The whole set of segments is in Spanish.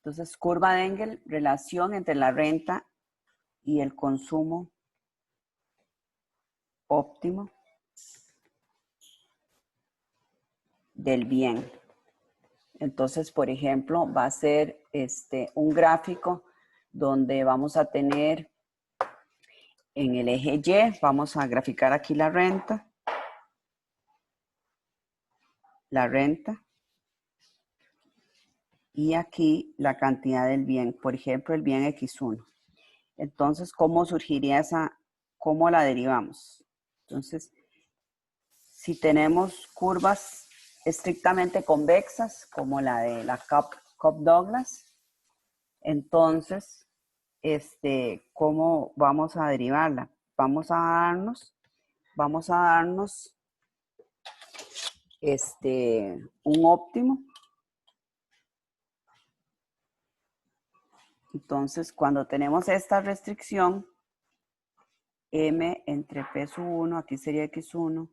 Entonces, curva de Engel, relación entre la renta y el consumo óptimo del bien. Entonces, por ejemplo, va a ser un gráfico donde vamos a tener en el eje Y, vamos a graficar aquí la renta, y aquí la cantidad del bien, por ejemplo, el bien X1. Entonces, ¿cómo surgiría cómo la derivamos? Entonces, si tenemos curvas estrictamente convexas, como la de la Cobb-Douglas, entonces, ¿cómo vamos a derivarla? Vamos a darnos un óptimo. Entonces, cuando tenemos esta restricción, M entre P sub 1, aquí sería X1,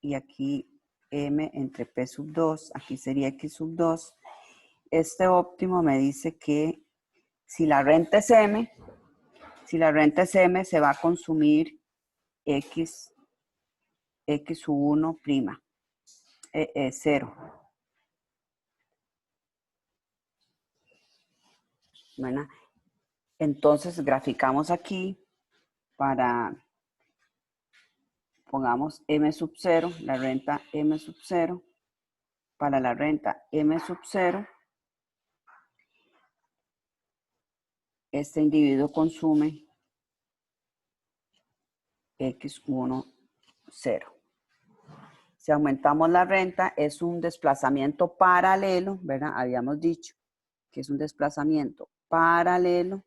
y aquí M entre P sub 2, aquí sería X sub 2. Este óptimo me dice que si la renta es M, se va a consumir X sub 1 prima, 0. ¿Verdad? Entonces, graficamos aquí pongamos M sub 0, la renta M sub 0, para la renta M sub 0, este individuo consume X1, 0. Si aumentamos la renta, es un desplazamiento paralelo, ¿verdad? Habíamos dicho que es un desplazamiento paralelo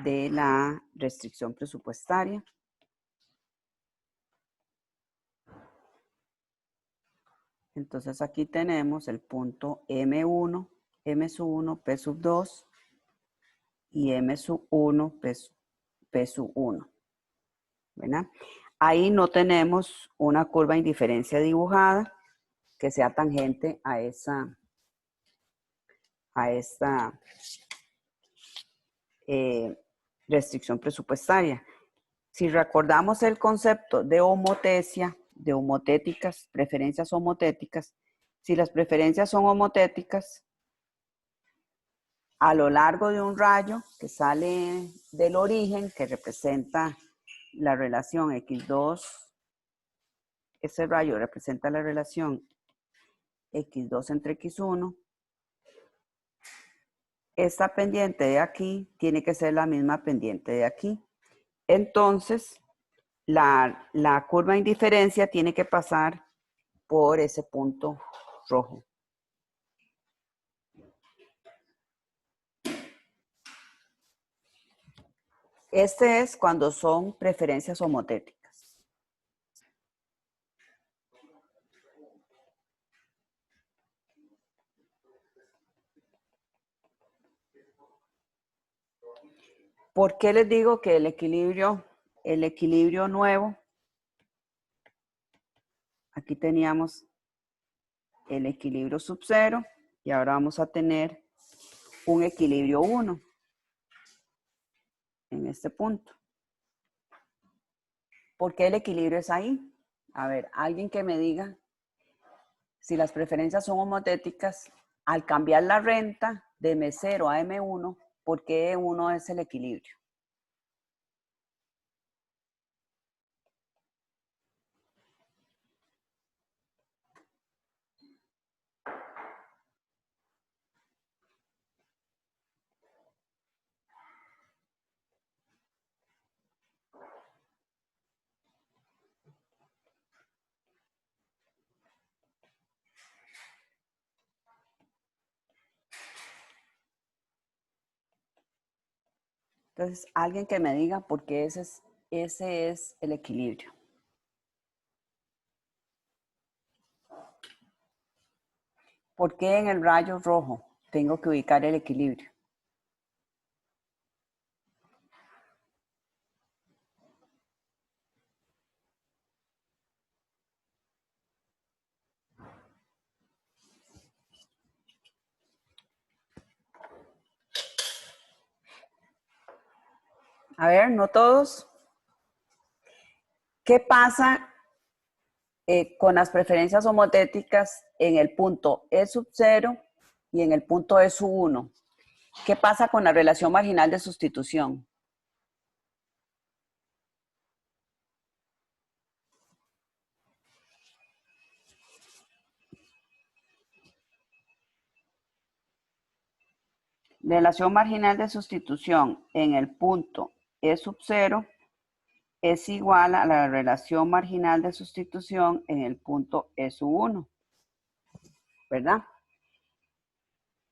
de la restricción presupuestaria. Entonces aquí tenemos el punto M1, M sub 1, P sub 2 y M sub 1, P sub 1. ¿Verdad? Ahí no tenemos una curva de indiferencia dibujada que sea tangente a esta restricción presupuestaria. Si recordamos el concepto de homotesia, de homotéticas, preferencias homotéticas, si las preferencias son homotéticas, a lo largo de un rayo que sale del origen, que representa la relación X2, ese rayo representa la relación X2 entre X1, esta pendiente de aquí tiene que ser la misma pendiente de aquí. Entonces, la curva de indiferencia tiene que pasar por ese punto rojo. Este es cuando son preferencias homotéticas. ¿Por qué les digo que el equilibrio nuevo? Aquí teníamos el equilibrio sub 0 y ahora vamos a tener un equilibrio 1 en este punto. ¿Por qué el equilibrio es ahí? A ver, alguien que me diga si las preferencias son homotéticas, al cambiar la renta de M0 a M1, ¿por qué E1 es el equilibrio? Entonces, alguien que me diga por qué ese es el equilibrio. ¿Por qué en el rayo rojo tengo que ubicar el equilibrio? A ver, no todos. ¿Qué pasa con las preferencias homotéticas en el punto E sub 0 y en el punto E sub 1? ¿Qué pasa con la relación marginal de sustitución? Relación marginal de sustitución en el punto E sub 0 es igual a la relación marginal de sustitución en el punto E sub 1, ¿verdad?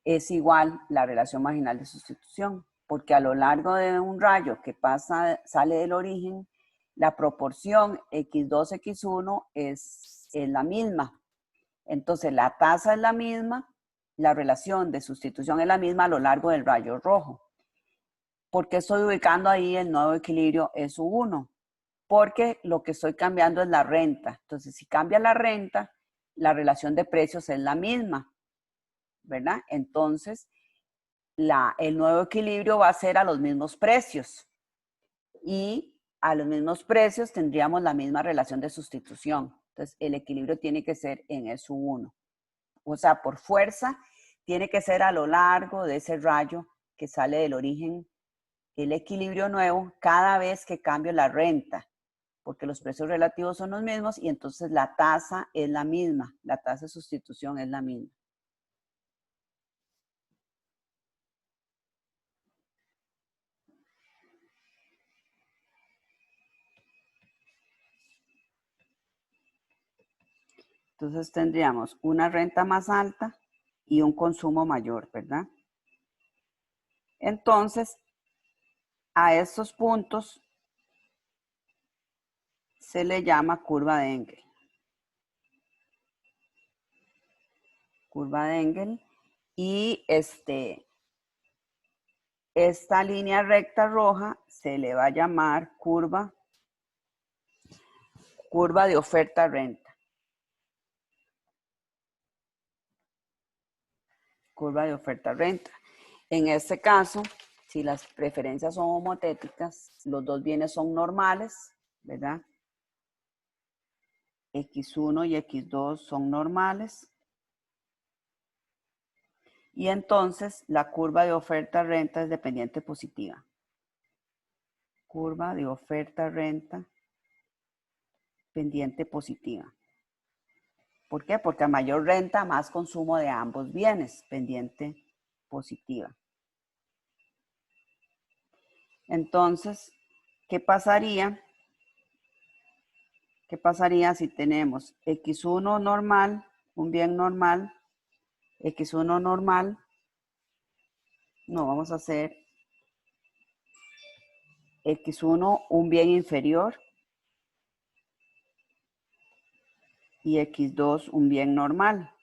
Es igual la relación marginal de sustitución, porque a lo largo de un rayo que pasa, sale del origen, la proporción x2, x1 es la misma. Entonces la tasa es la misma, la relación de sustitución es la misma a lo largo del rayo rojo. ¿Por qué estoy ubicando ahí el nuevo equilibrio E sub 1? Porque lo que estoy cambiando es la renta. Entonces, si cambia la renta, la relación de precios es la misma, ¿verdad? Entonces, el nuevo equilibrio va a ser a los mismos precios. Y a los mismos precios tendríamos la misma relación de sustitución. Entonces, el equilibrio tiene que ser en E sub 1. O sea, por fuerza, tiene que ser a lo largo de ese rayo que sale del origen el equilibrio nuevo cada vez que cambio la renta, porque los precios relativos son los mismos y entonces la tasa es la misma, la tasa de sustitución es la misma. Entonces tendríamos una renta más alta y un consumo mayor, ¿verdad? Entonces, a estos puntos se le llama curva de Engel. Curva de Engel. Y esta línea recta roja se le va a llamar curva de oferta-renta. Curva de oferta-renta. En este caso, si las preferencias son homotéticas, los dos bienes son normales, ¿verdad? X1 y X2 son normales. Y entonces la curva de oferta-renta es dependiente positiva. Curva de oferta-renta pendiente positiva. ¿Por qué? Porque a mayor renta, más consumo de ambos bienes, pendiente positiva. Entonces, ¿qué pasaría? ¿Qué pasaría si tenemos X1 normal, un bien normal, X1 normal? No, vamos a hacer X1 un bien inferior y X2 un bien normal.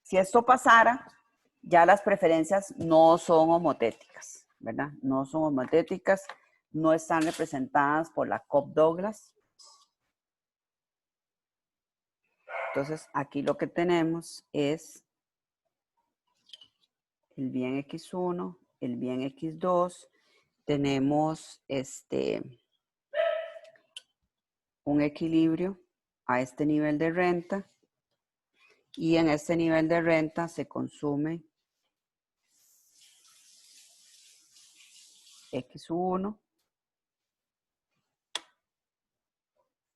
Si esto pasara, ya las preferencias no son homotéticas, ¿verdad? No son homotéticas, no están representadas por la Cobb-Douglas. Entonces, aquí lo que tenemos es el bien X1, el bien X2, tenemos un equilibrio a este nivel de renta y en este nivel de renta se consume X1,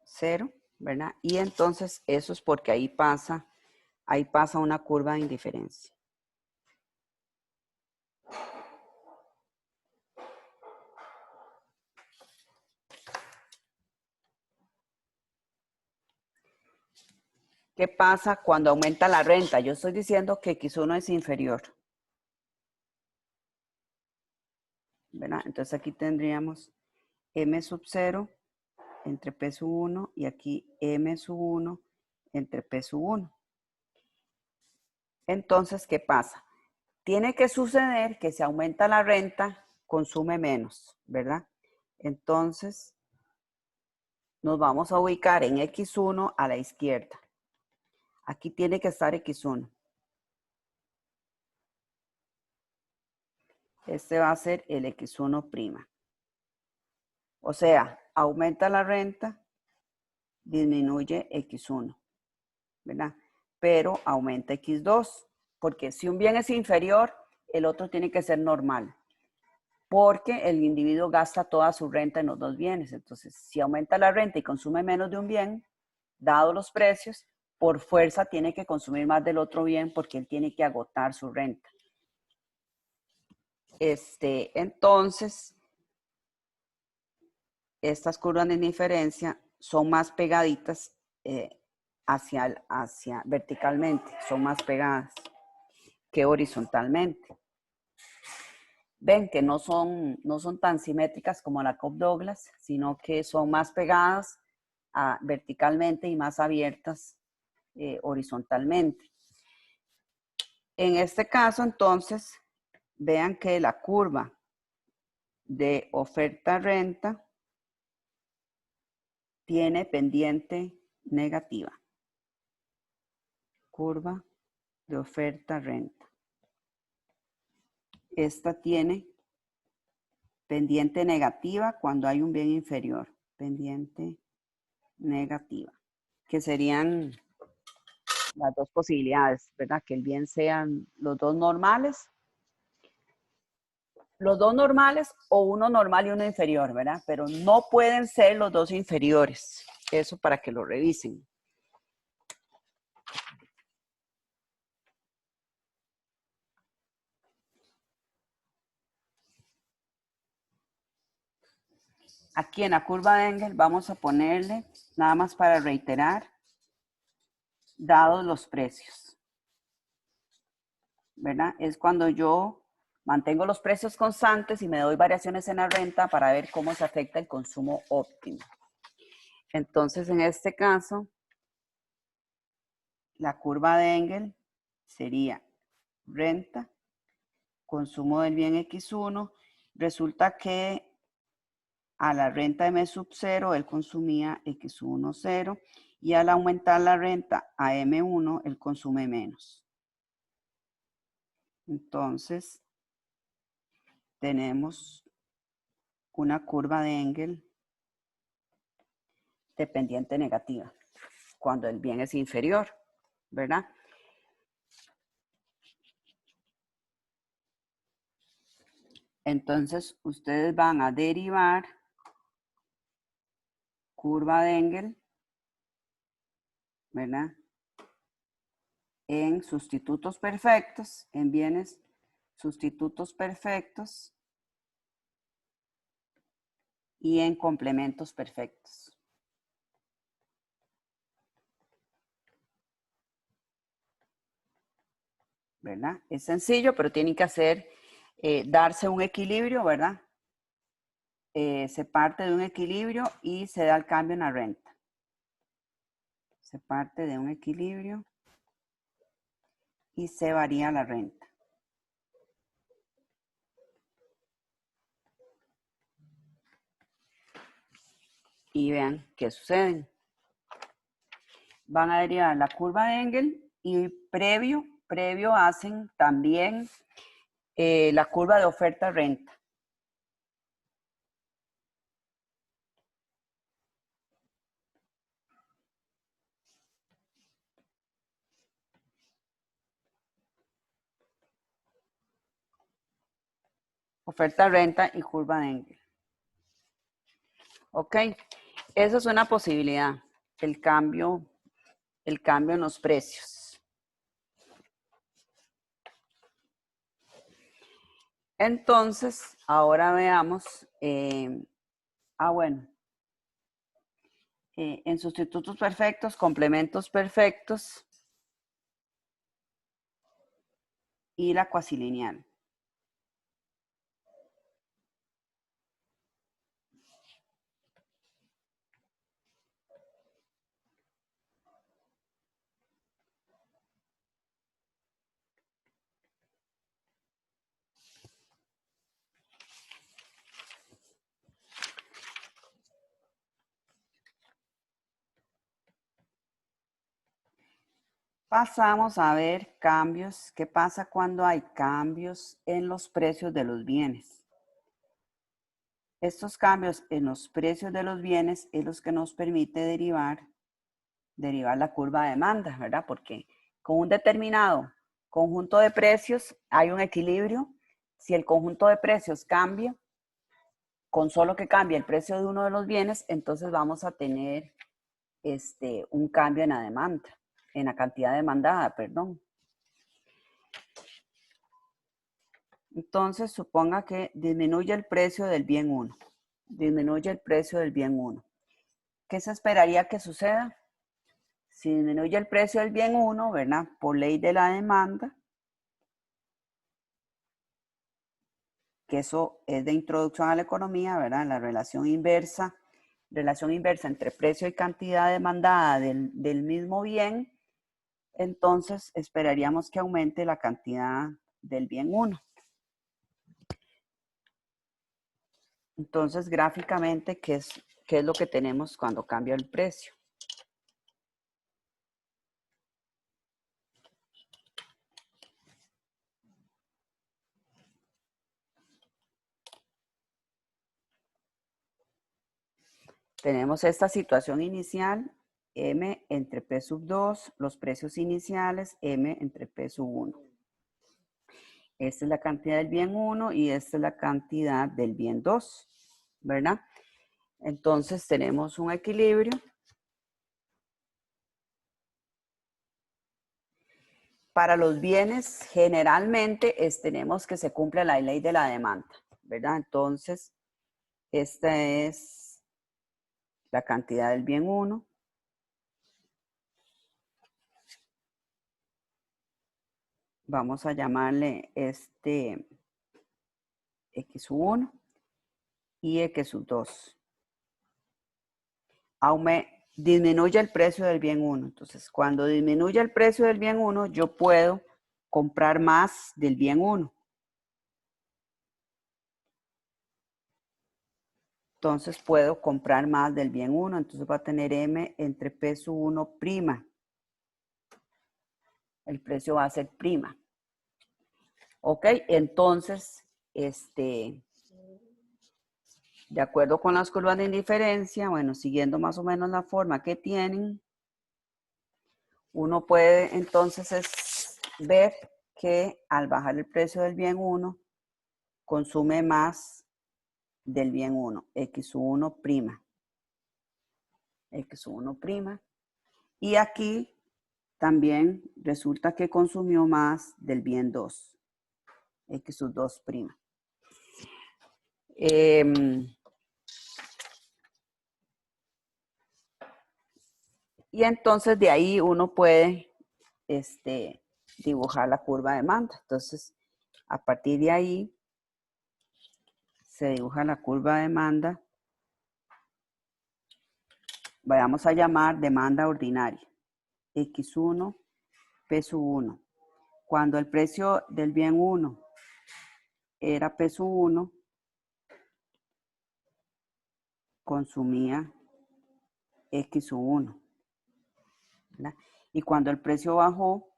0, ¿verdad? Y entonces eso es porque ahí pasa una curva de indiferencia. ¿Qué pasa cuando aumenta la renta? Yo estoy diciendo que X1 es inferior, ¿verdad? Entonces aquí tendríamos M sub 0 entre P sub 1 y aquí M sub 1 entre P sub 1. Entonces, ¿qué pasa? Tiene que suceder que si aumenta la renta, consume menos, ¿verdad? Entonces, nos vamos a ubicar en X1 a la izquierda. Aquí tiene que estar X1. Este va a ser el X1'. O sea, aumenta la renta, disminuye X1, ¿verdad? Pero aumenta X2, porque si un bien es inferior, el otro tiene que ser normal, porque el individuo gasta toda su renta en los dos bienes. Entonces, si aumenta la renta y consume menos de un bien, dado los precios, por fuerza tiene que consumir más del otro bien porque él tiene que agotar su renta. Entonces, estas curvas de diferencia son más pegaditas hacia verticalmente, son más pegadas que horizontalmente. Ven que no son tan simétricas como la Cobb-Douglas, sino que son más pegadas verticalmente y más abiertas horizontalmente. En este caso, entonces, vean que la curva de oferta-renta tiene pendiente negativa. Curva de oferta-renta. Esta tiene pendiente negativa cuando hay un bien inferior. Pendiente negativa. Que serían las dos posibilidades, ¿verdad? Que el bien sean los dos normales o uno normal y uno inferior, ¿verdad? Pero no pueden ser los dos inferiores. Eso para que lo revisen. Aquí en la curva de Engel vamos a ponerle, nada más para reiterar, dados los precios, ¿verdad? Es cuando yo mantengo los precios constantes y me doy variaciones en la renta para ver cómo se afecta el consumo óptimo. Entonces, en este caso, la curva de Engel sería renta, consumo del bien X1. Resulta que a la renta de M0, él consumía X1, 0, y al aumentar la renta a M1, él consume menos. Entonces, tenemos una curva de Engel de pendiente negativa, cuando el bien es inferior, ¿verdad? Entonces, ustedes van a derivar curva de Engel, ¿verdad? En sustitutos perfectos, en bienes sustitutos perfectos y en complementos perfectos. ¿Verdad? Es sencillo, pero tienen que hacer, darse un equilibrio, ¿verdad? Se parte de un equilibrio y se da el cambio en la renta. Se parte de un equilibrio y se varía la renta. Y vean qué sucede. Van a derivar la curva de Engel y previo hacen también la curva de oferta-renta. Oferta-renta y curva de Engel. ¿Ok? Esa es una posibilidad, el cambio en los precios. Entonces, ahora veamos, bueno, en sustitutos perfectos, complementos perfectos y la cuasilineal. Pasamos a ver cambios. ¿Qué pasa cuando hay cambios en los precios de los bienes? Estos cambios en los precios de los bienes es los que nos permite derivar la curva de demanda, ¿verdad? Porque con un determinado conjunto de precios hay un equilibrio. Si el conjunto de precios cambia, con solo que cambie el precio de uno de los bienes, entonces vamos a tener un cambio en la demanda, en la cantidad demandada, perdón. Entonces, suponga que disminuye el precio del bien 1. Disminuye el precio del bien 1. ¿Qué se esperaría que suceda? Si disminuye el precio del bien 1, ¿verdad? Por ley de la demanda, que eso es de introducción a la economía, ¿verdad? La relación inversa entre precio y cantidad demandada del mismo bien, entonces esperaríamos que aumente la cantidad del bien 1. Entonces, gráficamente, ¿qué es lo que tenemos cuando cambia el precio? Tenemos esta situación inicial, M entre P sub 2, los precios iniciales, M entre P sub 1. Esta es la cantidad del bien 1 y esta es la cantidad del bien 2, ¿verdad? Entonces tenemos un equilibrio. Para los bienes, generalmente tenemos que se cumpla la ley de la demanda, ¿verdad? Entonces, esta es la cantidad del bien 1. Vamos a llamarle X1 y X2. Disminuye el precio del bien 1. Entonces, cuando disminuye el precio del bien 1, yo puedo comprar más del bien 1. Entonces, puedo comprar más del bien 1. Entonces, va a tener M entre P sub 1 prima. El precio va a ser prima. ¿Ok? Entonces, de acuerdo con las curvas de indiferencia, bueno, siguiendo más o menos la forma que tienen, uno puede entonces ver que al bajar el precio del bien 1, consume más del bien 1, X1 prima. X1 prima. Y aquí también resulta que consumió más del bien 2, X2 prima. Y entonces de ahí uno puede dibujar la curva de demanda. Entonces, a partir de ahí se dibuja la curva de demanda. Vamos a llamar demanda ordinaria. X1, P sub 1. Cuando el precio del bien 1 era P sub 1, consumía X sub 1. ¿Verdad? Y cuando el precio bajó,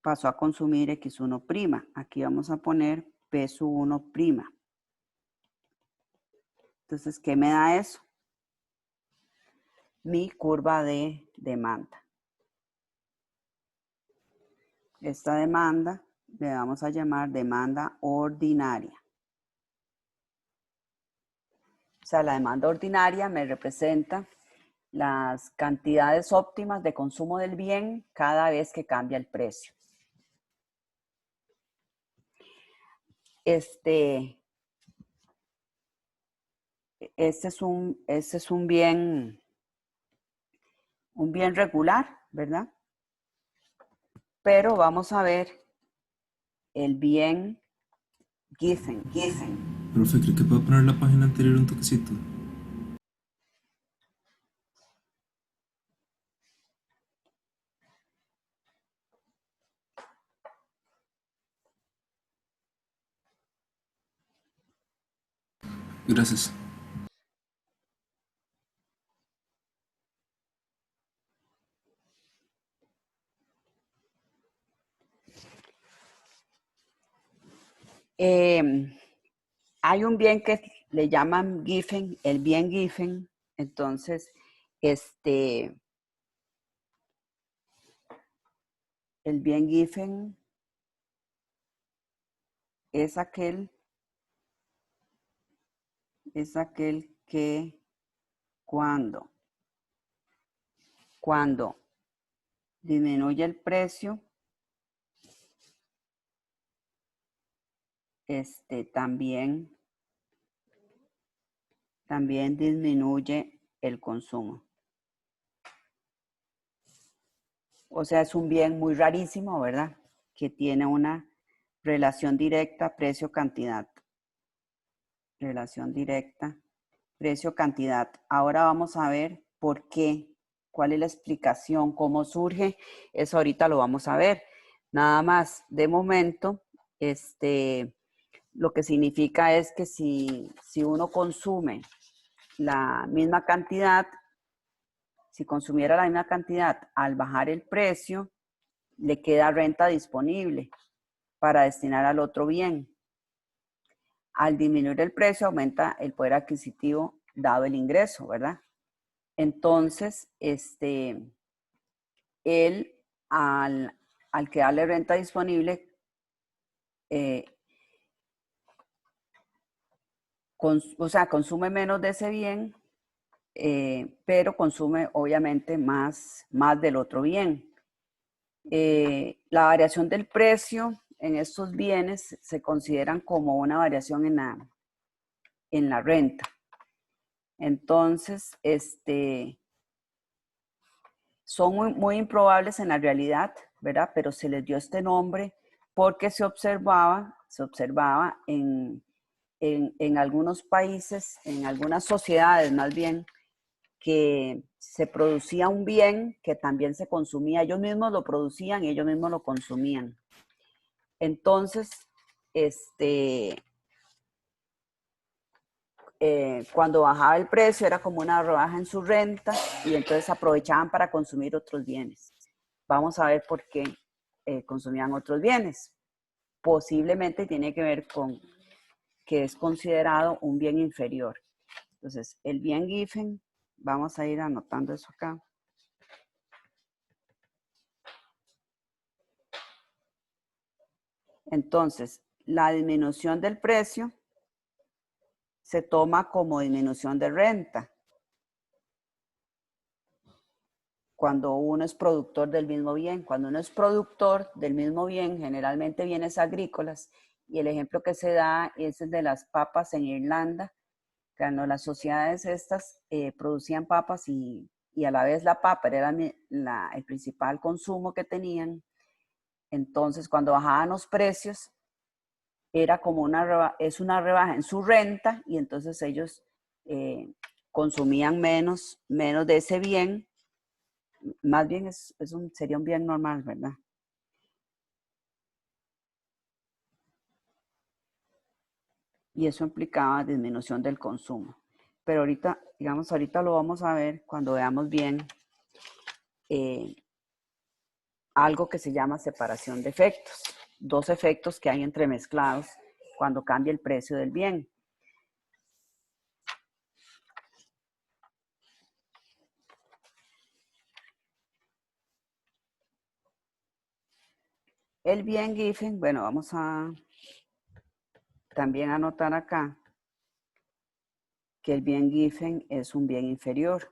pasó a consumir X1 prima. Aquí vamos a poner P sub 1 prima. Entonces, ¿qué me da eso? Mi curva de demanda. Esta demanda le vamos a llamar demanda ordinaria. O sea, la demanda ordinaria me representa las cantidades óptimas de consumo del bien cada vez que cambia el precio. Este es un bien regular, ¿verdad? Pero vamos a ver el bien Giffen. Profe, ¿cree que puedo poner la página anterior un toquecito? Gracias. Hay un bien que le llaman given, el bien given. Entonces, el bien given es aquel que cuando disminuye el precio, también disminuye el consumo. O sea, es un bien muy rarísimo, ¿verdad? Que tiene una relación directa precio-cantidad. Relación directa precio-cantidad. Ahora vamos a ver por qué, cuál es la explicación, cómo surge. Eso ahorita lo vamos a ver. Nada más, de momento, lo que significa es que si uno consume la misma cantidad, si consumiera la misma cantidad al bajar el precio, le queda renta disponible para destinar al otro bien. Al disminuir el precio, aumenta el poder adquisitivo dado el ingreso, ¿verdad? Entonces, él, al quedarle renta disponible, consume menos de ese bien, pero consume obviamente más del otro bien. La variación del precio en estos bienes se consideran como una variación en la renta. Entonces, son muy improbables en la realidad, ¿verdad? Pero se les dio este nombre porque se observaba en algunos países, en algunas sociedades más bien, que se producía un bien que también se consumía. Ellos mismos lo producían y ellos mismos lo consumían. Entonces, cuando bajaba el precio era como una rebaja en su renta y entonces aprovechaban para consumir otros bienes. Vamos a ver por qué consumían otros bienes. Posiblemente tiene que ver con que es considerado un bien inferior. Entonces, el bien given, vamos a ir anotando eso acá. Entonces, la disminución del precio se toma como disminución de renta cuando uno es productor del mismo bien. Cuando uno es productor del mismo bien, generalmente bienes agrícolas, y el ejemplo que se da es el de las papas en Irlanda, cuando las sociedades estas producían papas y a la vez la papa era el principal consumo que tenían. Entonces, cuando bajaban los precios, era como una rebaja en su renta y entonces ellos consumían menos de ese bien. Más bien sería un bien normal, ¿verdad? Y eso implicaba disminución del consumo. Pero ahorita, digamos, ahorita lo vamos a ver cuando veamos bien algo que se llama separación de efectos. Dos efectos que hay entremezclados cuando cambia el precio del bien. El bien given, bueno, vamos a también anotar acá que el bien given es un bien inferior.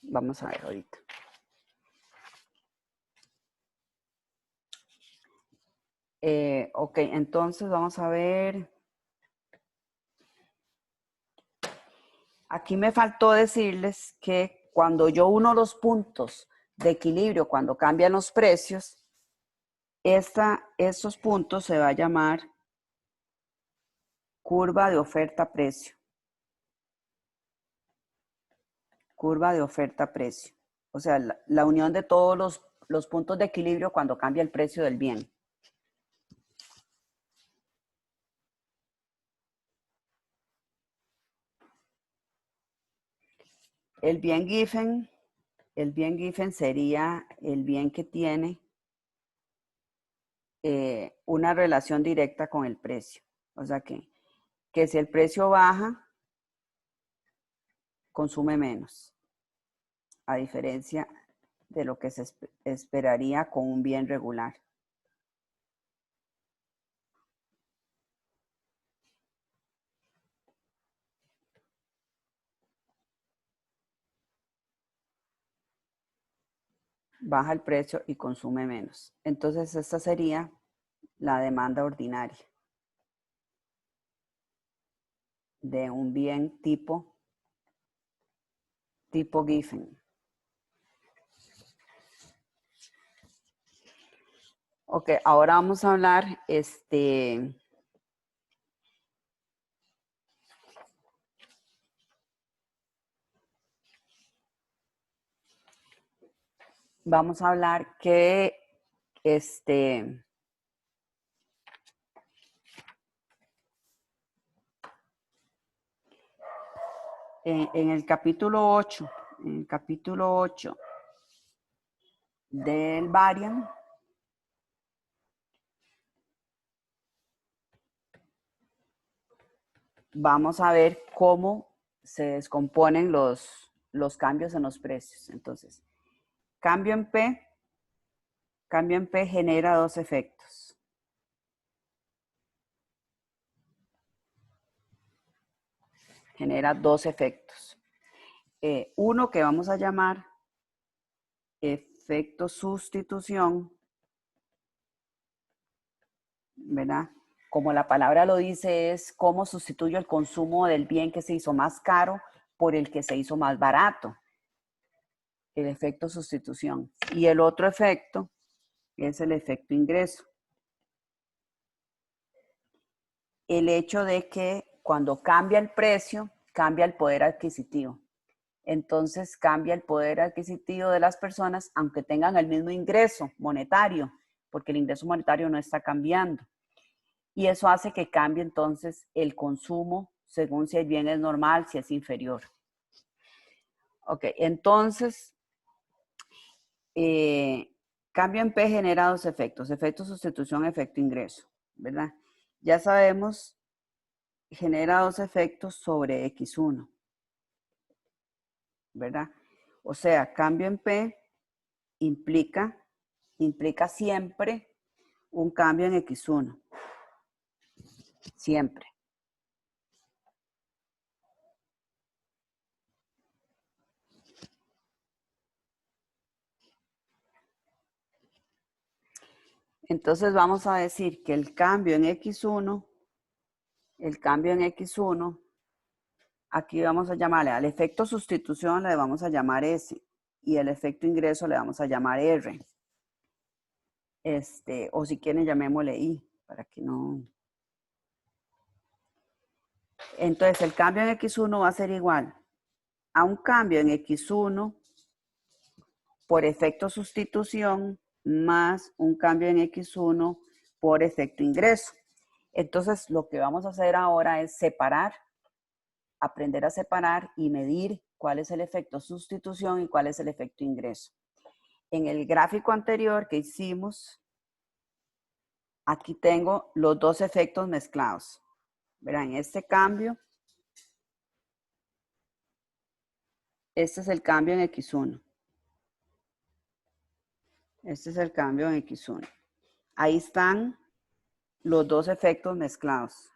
Vamos a ver ahorita. Ok, entonces vamos a ver. Aquí me faltó decirles que cuando yo uno los puntos de equilibrio, cuando cambian los precios, estos puntos se va a llamar curva de oferta-precio. Curva de oferta-precio. O sea, la unión de todos los puntos de equilibrio cuando cambia el precio del bien. El bien given sería el bien que tiene una relación directa con el precio. O sea que si el precio baja, consume menos, a diferencia de lo que se esperaría con un bien regular. Baja el precio y consume menos. Entonces, esta sería la demanda ordinaria de un bien tipo given. Ok, ahora vamos a hablar vamos a hablar que en el capítulo 8, del Variant, vamos a ver cómo se descomponen los cambios en los precios. Entonces, cambio en P genera dos efectos. Genera dos efectos. Uno que vamos a llamar efecto sustitución, ¿verdad? Como la palabra lo dice, es cómo sustituyo el consumo del bien que se hizo más caro por el que se hizo más barato. El efecto sustitución. Y el otro efecto es el efecto ingreso. El hecho de que cuando cambia el precio, cambia el poder adquisitivo. Entonces cambia el poder adquisitivo de las personas, aunque tengan el mismo ingreso monetario, porque el ingreso monetario no está cambiando. Y eso hace que cambie entonces el consumo según si el bien es normal, si es inferior. Ok, entonces, cambio en P genera dos efectos, efecto sustitución, efecto ingreso, ¿verdad? Ya sabemos, genera dos efectos sobre X1, ¿verdad? O sea, cambio en P implica siempre un cambio en X1, siempre. Entonces vamos a decir que el cambio en X1, aquí vamos a llamarle al efecto sustitución, le vamos a llamar S, y el efecto ingreso le vamos a llamar R. O si quieren llamémosle I, para que no... Entonces el cambio en X1 va a ser igual a un cambio en X1 por efecto sustitución más un cambio en X1 por efecto ingreso. Entonces, lo que vamos a hacer ahora es separar, aprender a separar y medir cuál es el efecto sustitución y cuál es el efecto ingreso. En el gráfico anterior que hicimos, aquí tengo los dos efectos mezclados. Verán, este cambio, este es el cambio en X1. Este es el cambio en X1. Ahí están los dos efectos mezclados.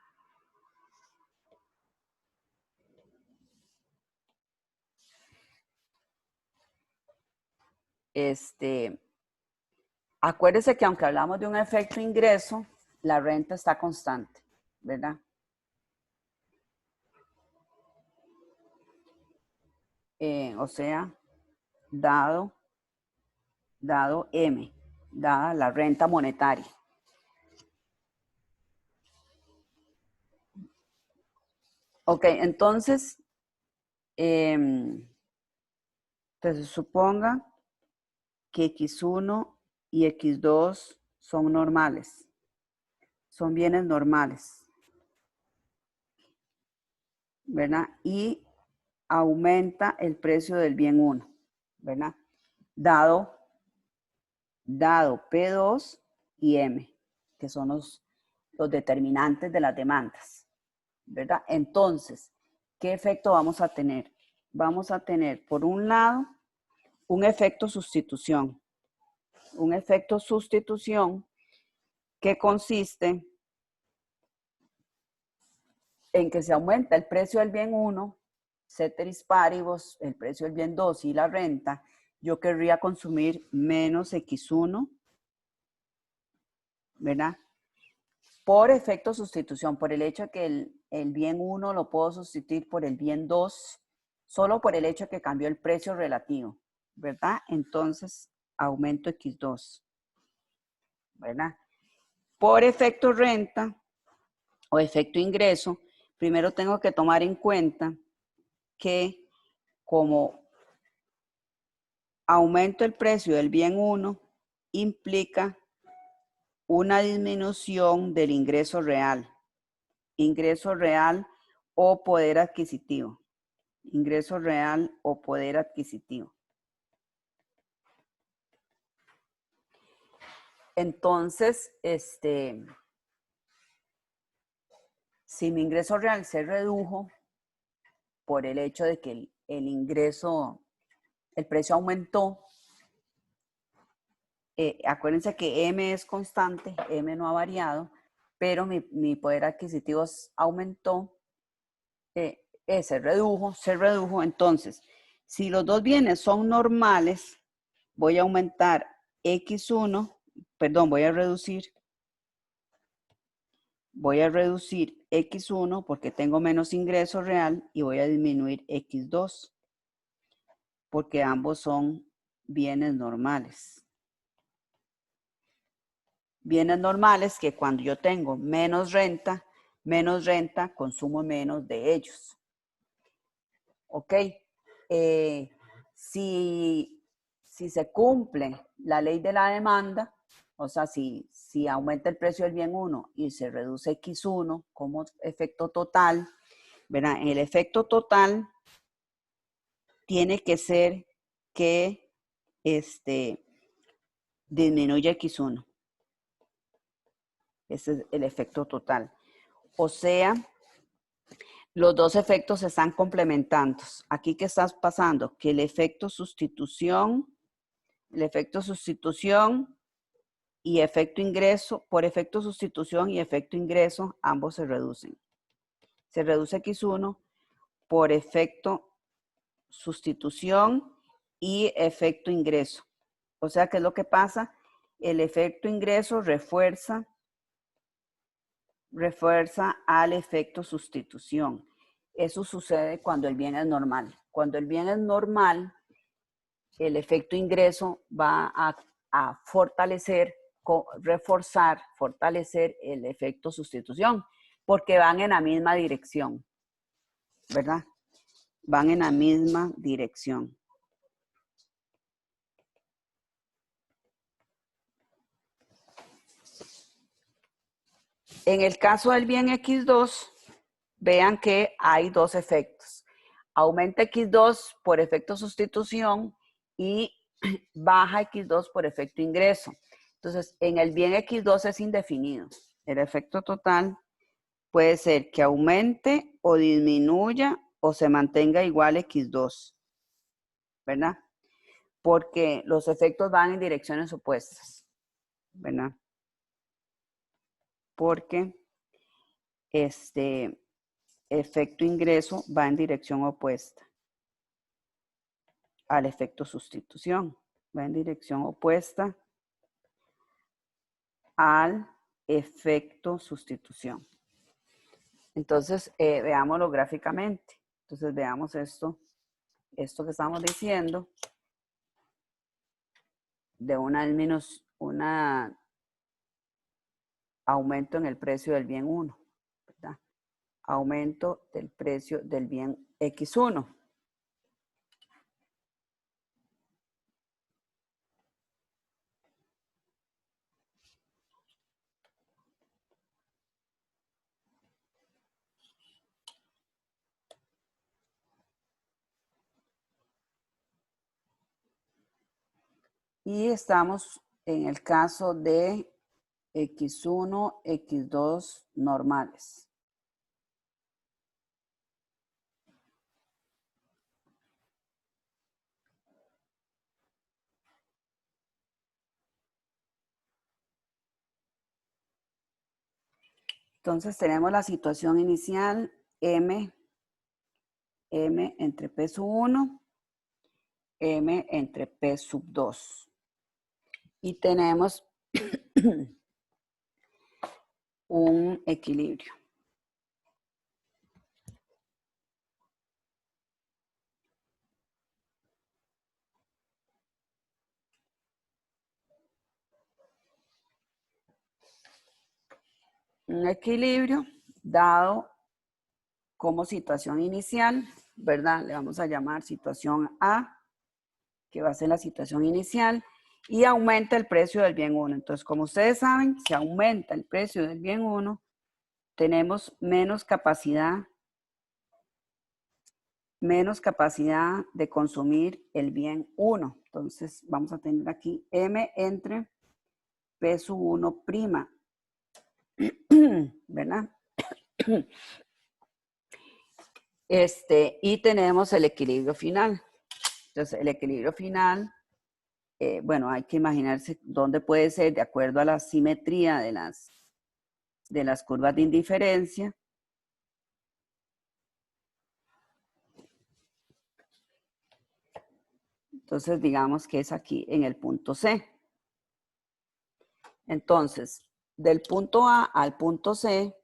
Acuérdese que aunque hablamos de un efecto ingreso, la renta está constante, ¿verdad? O sea, dado M, dada la renta monetaria. Ok, entonces, pues suponga que X1 y X2 son normales, son bienes normales, ¿verdad? Y aumenta el precio del bien 1, ¿verdad? Dado P2 y M, que son los determinantes de las demandas, ¿verdad? Entonces, ¿qué efecto vamos a tener? Vamos a tener, por un lado, un efecto sustitución. Un efecto sustitución que consiste en que se aumenta el precio del bien 1, ceteris paribus, el precio del bien 2 y la renta, yo querría consumir menos X1, ¿verdad? Por efecto sustitución, por el hecho de que el bien 1 lo puedo sustituir por el bien 2, solo por el hecho de que cambió el precio relativo, ¿verdad? Entonces, aumento X2, ¿verdad? Por efecto renta o efecto ingreso, primero tengo que tomar en cuenta que como aumento el precio del bien 1, implica una disminución del ingreso real o poder adquisitivo. Ingreso real o poder adquisitivo. Entonces, si mi ingreso real se redujo por el hecho de que el precio aumentó, acuérdense que M es constante, M no ha variado, pero mi poder adquisitivo aumentó, se redujo. Entonces, si los dos bienes son normales, voy a aumentar X1, perdón, voy a reducir X1 porque tengo menos ingreso real y voy a disminuir X2 porque ambos son bienes normales. Bienes normales que cuando yo tengo menos renta, consumo menos de ellos. ¿Ok? Si se cumple la ley de la demanda, o sea, si aumenta el precio del bien 1 y se reduce X1 como efecto total, ¿verdad? El efecto total tiene que ser que disminuya X1. Ese es el efecto total. O sea, los dos efectos se están complementando. Aquí, ¿qué está pasando? Que el efecto sustitución y efecto ingreso, por efecto sustitución y efecto ingreso, ambos se reducen. Se reduce X1 por efecto sustitución y efecto ingreso. O sea, ¿qué es lo que pasa? El efecto ingreso refuerza al efecto sustitución. Eso sucede cuando el bien es normal. Cuando el bien es normal, el efecto ingreso va a fortalecer el efecto sustitución, porque van en la misma dirección, ¿verdad? Van en la misma dirección. En el caso del bien X2, vean que hay dos efectos. Aumenta X2 por efecto sustitución y baja X2 por efecto ingreso. Entonces, en el bien X2 es indefinido. El efecto total puede ser que aumente o disminuya o se mantenga igual X2, ¿verdad? Porque los efectos van en direcciones opuestas, ¿verdad? Porque efecto ingreso va en dirección opuesta al efecto sustitución. Va en dirección opuesta al efecto sustitución. Entonces, veámoslo gráficamente. Entonces, veamos esto que estamos diciendo de una aumento en el precio del bien 1, ¿verdad? Aumento del precio del bien X1. Y estamos en el caso de X1, X2 normales. Entonces tenemos la situación inicial M entre P sub 1, M entre P sub 2. Y tenemos un equilibrio. Un equilibrio dado como situación inicial, ¿verdad? Le vamos a llamar situación A, que va a ser la situación inicial, y aumenta el precio del bien 1. Entonces, como ustedes saben, si aumenta el precio del bien 1, tenemos menos capacidad de consumir el bien 1. Entonces, vamos a tener aquí M entre P sub 1 prima, ¿verdad? Y tenemos el equilibrio final. Entonces, el equilibrio final, bueno, hay que imaginarse dónde puede ser de acuerdo a la simetría de las curvas de indiferencia. Entonces, digamos que es aquí en el punto C. Entonces, del punto A al punto C,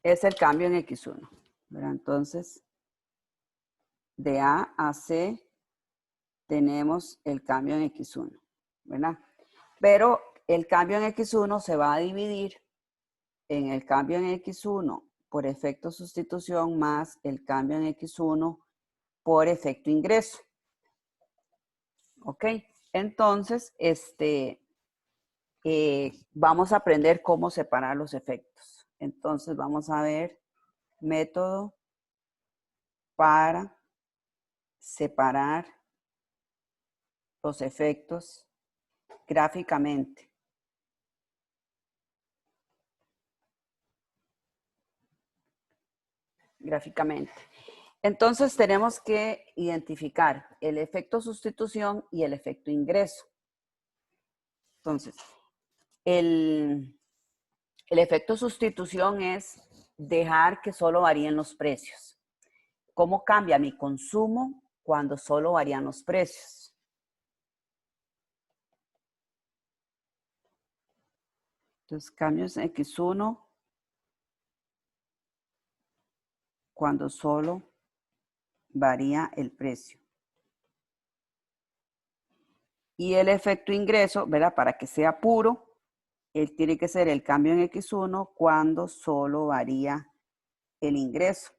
es el cambio en X1, ¿verdad? Entonces, de A a C tenemos el cambio en X1, ¿verdad? Pero el cambio en X1 se va a dividir en el cambio en X1 por efecto sustitución más el cambio en X1 por efecto ingreso. ¿Ok? Entonces, vamos a aprender cómo separar los efectos. Entonces, vamos a ver método para separar los efectos gráficamente. Entonces tenemos que identificar el efecto sustitución y el efecto ingreso. Entonces, el efecto sustitución es dejar que solo varíen los precios. ¿Cómo cambia mi consumo cuando solo varían los precios? Entonces, cambios en X1 cuando solo varía el precio. Y el efecto ingreso, ¿verdad? Para que sea puro, él tiene que ser el cambio en X1 cuando solo varía el ingreso.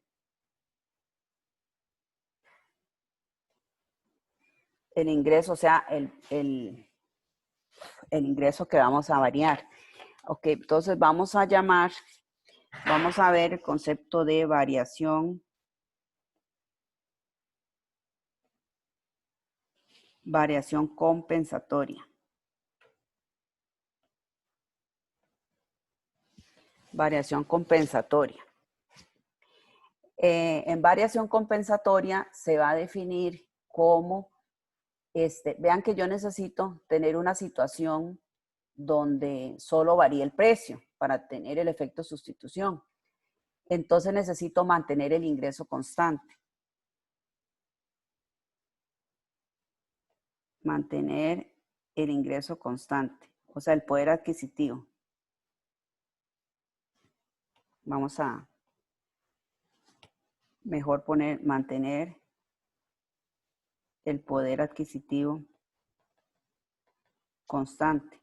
El ingreso, o sea, el ingreso que vamos a variar. Ok, entonces vamos a ver el concepto de variación. Variación compensatoria. Variación compensatoria. En variación compensatoria se va a definir como, vean que yo necesito tener una situación donde solo varía el precio para tener el efecto sustitución. Entonces necesito mantener el ingreso constante. Mantener el ingreso constante, o sea, el poder adquisitivo. Vamos a mejor mantener el poder adquisitivo constante.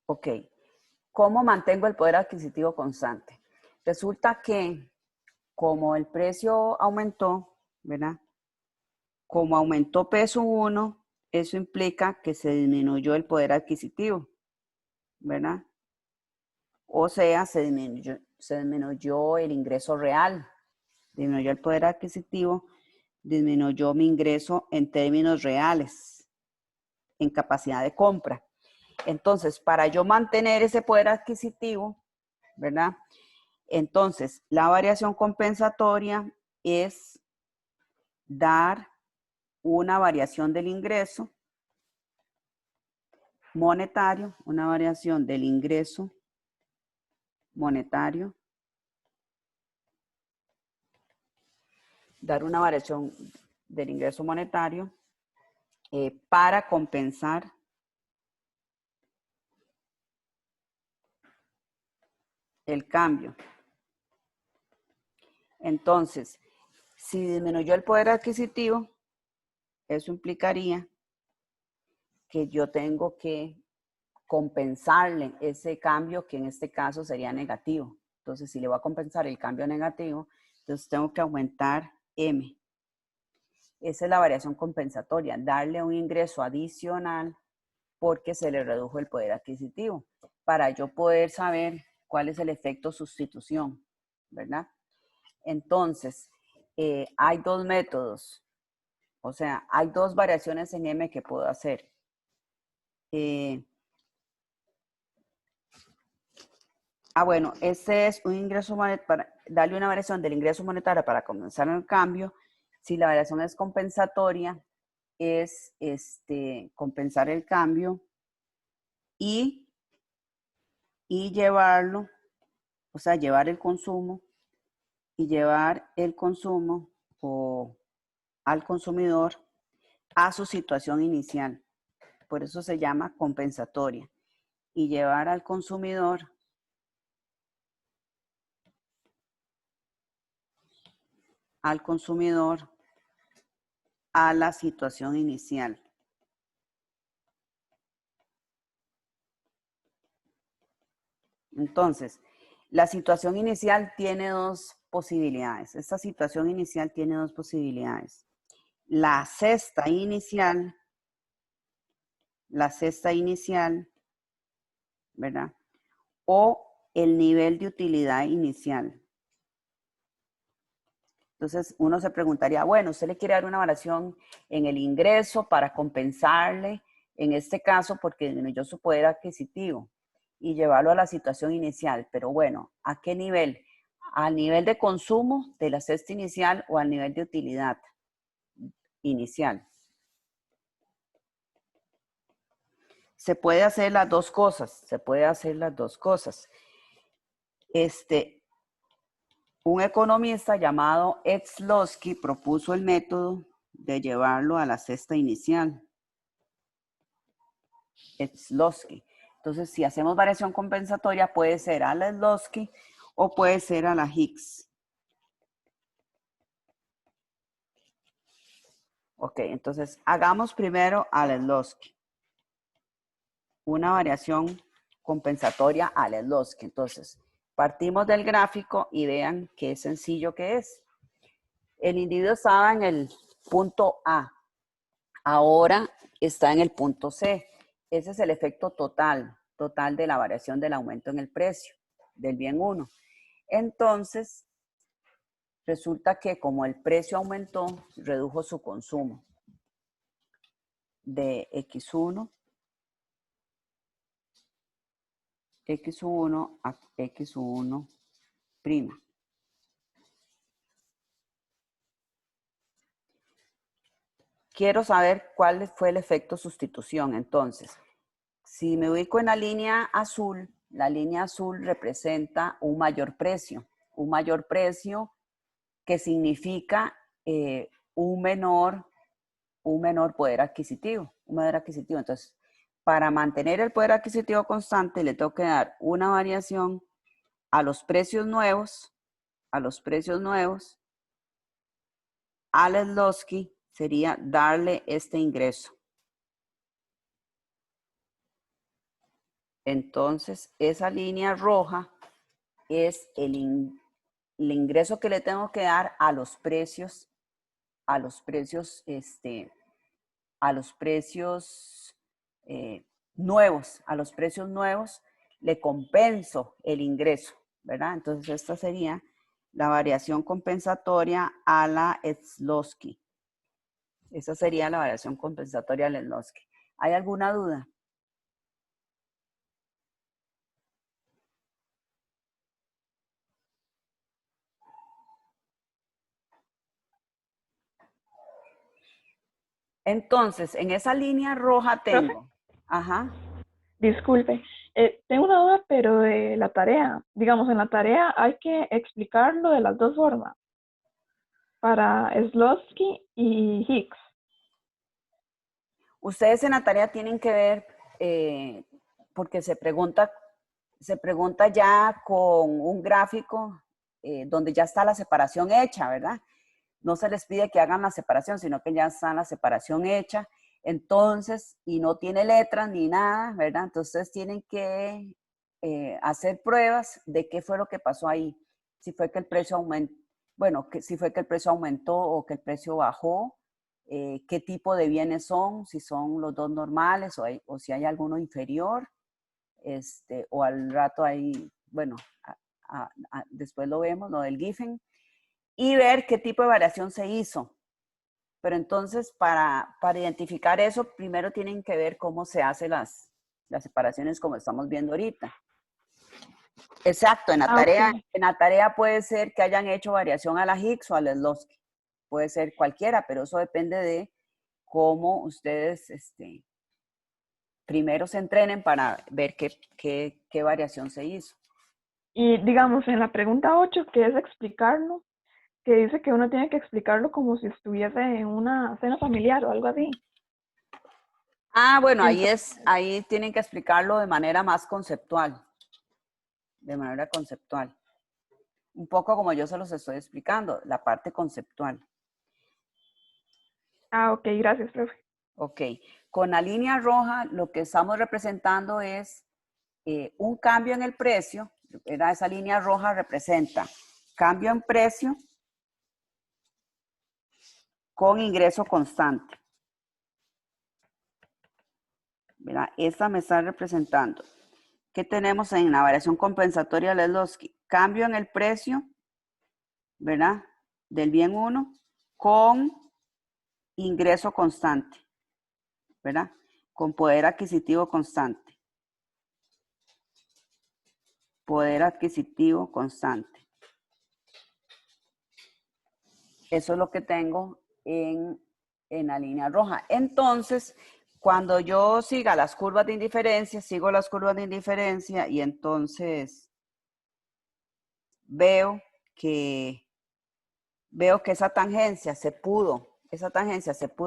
Ok, ¿cómo mantengo el poder adquisitivo constante? Resulta que como el precio aumentó, ¿verdad? Como aumentó peso 1, eso implica que se disminuyó el poder adquisitivo, ¿verdad? O sea, se disminuyó el ingreso real, disminuyó el poder adquisitivo, disminuyó mi ingreso en términos reales, en capacidad de compra. Entonces, para yo mantener ese poder adquisitivo, ¿verdad? Entonces, la variación compensatoria es dar una variación del ingreso monetario, una variación del ingreso monetario, dar una variación del ingreso monetario para compensar el cambio. Entonces, si disminuyó el poder adquisitivo, eso implicaría que yo tengo que compensarle ese cambio que en este caso sería negativo. Entonces, si le voy a compensar el cambio negativo, entonces tengo que aumentar M. Esa es la variación compensatoria, darle un ingreso adicional porque se le redujo el poder adquisitivo, para yo poder saber cuál es el efecto sustitución, ¿verdad? Entonces, hay dos métodos, o sea, hay dos variaciones en M que puedo hacer. Bueno, ese es un ingreso monetario, para darle una variación del ingreso monetario para compensar el cambio. Si la variación es compensatoria, es compensar el cambio y llevarlo, o sea, llevar el consumo y llevar el consumo al consumidor a su situación inicial. Por eso se llama compensatoria. Y llevar al consumidor a la situación inicial. Entonces, la situación inicial tiene dos posibilidades. Esta situación inicial tiene dos posibilidades. La cesta inicial, ¿verdad? O el nivel de utilidad inicial. Entonces, uno se preguntaría, bueno, usted le quiere dar una variación en el ingreso para compensarle, en este caso, porque disminuyó su poder adquisitivo y llevarlo a la situación inicial. Pero bueno, ¿a qué nivel? ¿Al nivel de consumo de la cesta inicial o al nivel de utilidad inicial? Se puede hacer las dos cosas, Un economista llamado Ed Slosky propuso el método de llevarlo a la cesta inicial. Ed Slosky. Entonces, si hacemos variación compensatoria, puede ser a la Slosky o puede ser a la Hicks. Ok, entonces hagamos primero a la Slosky. Una variación compensatoria a la Slosky. Entonces, partimos del gráfico y vean qué sencillo que es. El individuo estaba en el punto A. Ahora está en el punto C. Ese es el efecto total de la variación del aumento en el precio del bien 1. Entonces, resulta que como el precio aumentó, redujo su consumo de X1 a X1'. Quiero saber cuál fue el efecto sustitución. Entonces, si me ubico en la línea azul representa un mayor precio que significa un menor poder adquisitivo, Entonces, para mantener el poder adquisitivo constante, le tengo que dar una variación a los precios nuevos, al Slosky sería darle este ingreso. Entonces, esa línea roja es el ingreso que le tengo que dar a los precios, nuevos, a los precios nuevos, le compenso el ingreso, ¿verdad? Entonces esta sería la variación compensatoria a la Shlodsky. Esa sería la variación compensatoria a la Shlodsky. ¿Hay alguna duda? Entonces, en esa línea roja Profe, tengo, ajá, disculpe, tengo una duda, pero de la tarea. Digamos, en la tarea hay que explicarlo de las dos formas, para Slotsky y Higgs. ustedes en la tarea tienen que ver, porque se pregunta ya con un gráfico donde ya está la separación hecha, ¿verdad? No se les pide que hagan la separación, sino que ya está la separación hecha. Entonces, y no tiene letras ni nada, ¿verdad? Entonces tienen que hacer pruebas de qué fue lo que pasó ahí. Si fue que el precio aumentó, bueno, si fue que el precio aumentó o que el precio bajó, qué tipo de bienes son, si son los dos normales o si hay alguno inferior, o al rato ahí, bueno, después lo vemos, lo del Giffen, y ver qué tipo de variación se hizo. Pero entonces, para identificar eso, primero tienen que ver cómo se hacen las separaciones como estamos viendo ahorita. Exacto, en Ok. la tarea puede ser que hayan hecho variación a la Higgs o a la Shlodsky. Puede ser cualquiera, pero eso depende de cómo ustedes primero se entrenen para ver qué variación se hizo. Y digamos, en la pregunta 8, que es explicarlo, que dice que uno tiene que explicarlo como si estuviese en una cena familiar o algo así. Ah, bueno, Entonces, ahí tienen que explicarlo de manera más conceptual. De manera conceptual. Un poco como yo se los estoy explicando, la parte conceptual. ok, gracias, profe. Ok, con la línea roja lo que estamos representando es un cambio en el precio, ¿verdad? Esa línea roja representa cambio en precio con ingreso constante, ¿verdad? Esta me está representando. ¿Qué tenemos en la variación compensatoria de Shlodsky? Cambio en el precio, ¿verdad? Del bien 1 con ingreso constante, ¿verdad? Con poder adquisitivo constante. Poder adquisitivo constante. Eso es lo que tengo en la línea roja. Entonces, cuando yo siga las curvas de indiferencia, sigo las curvas de indiferencia y entonces veo que esa tangencia se pudo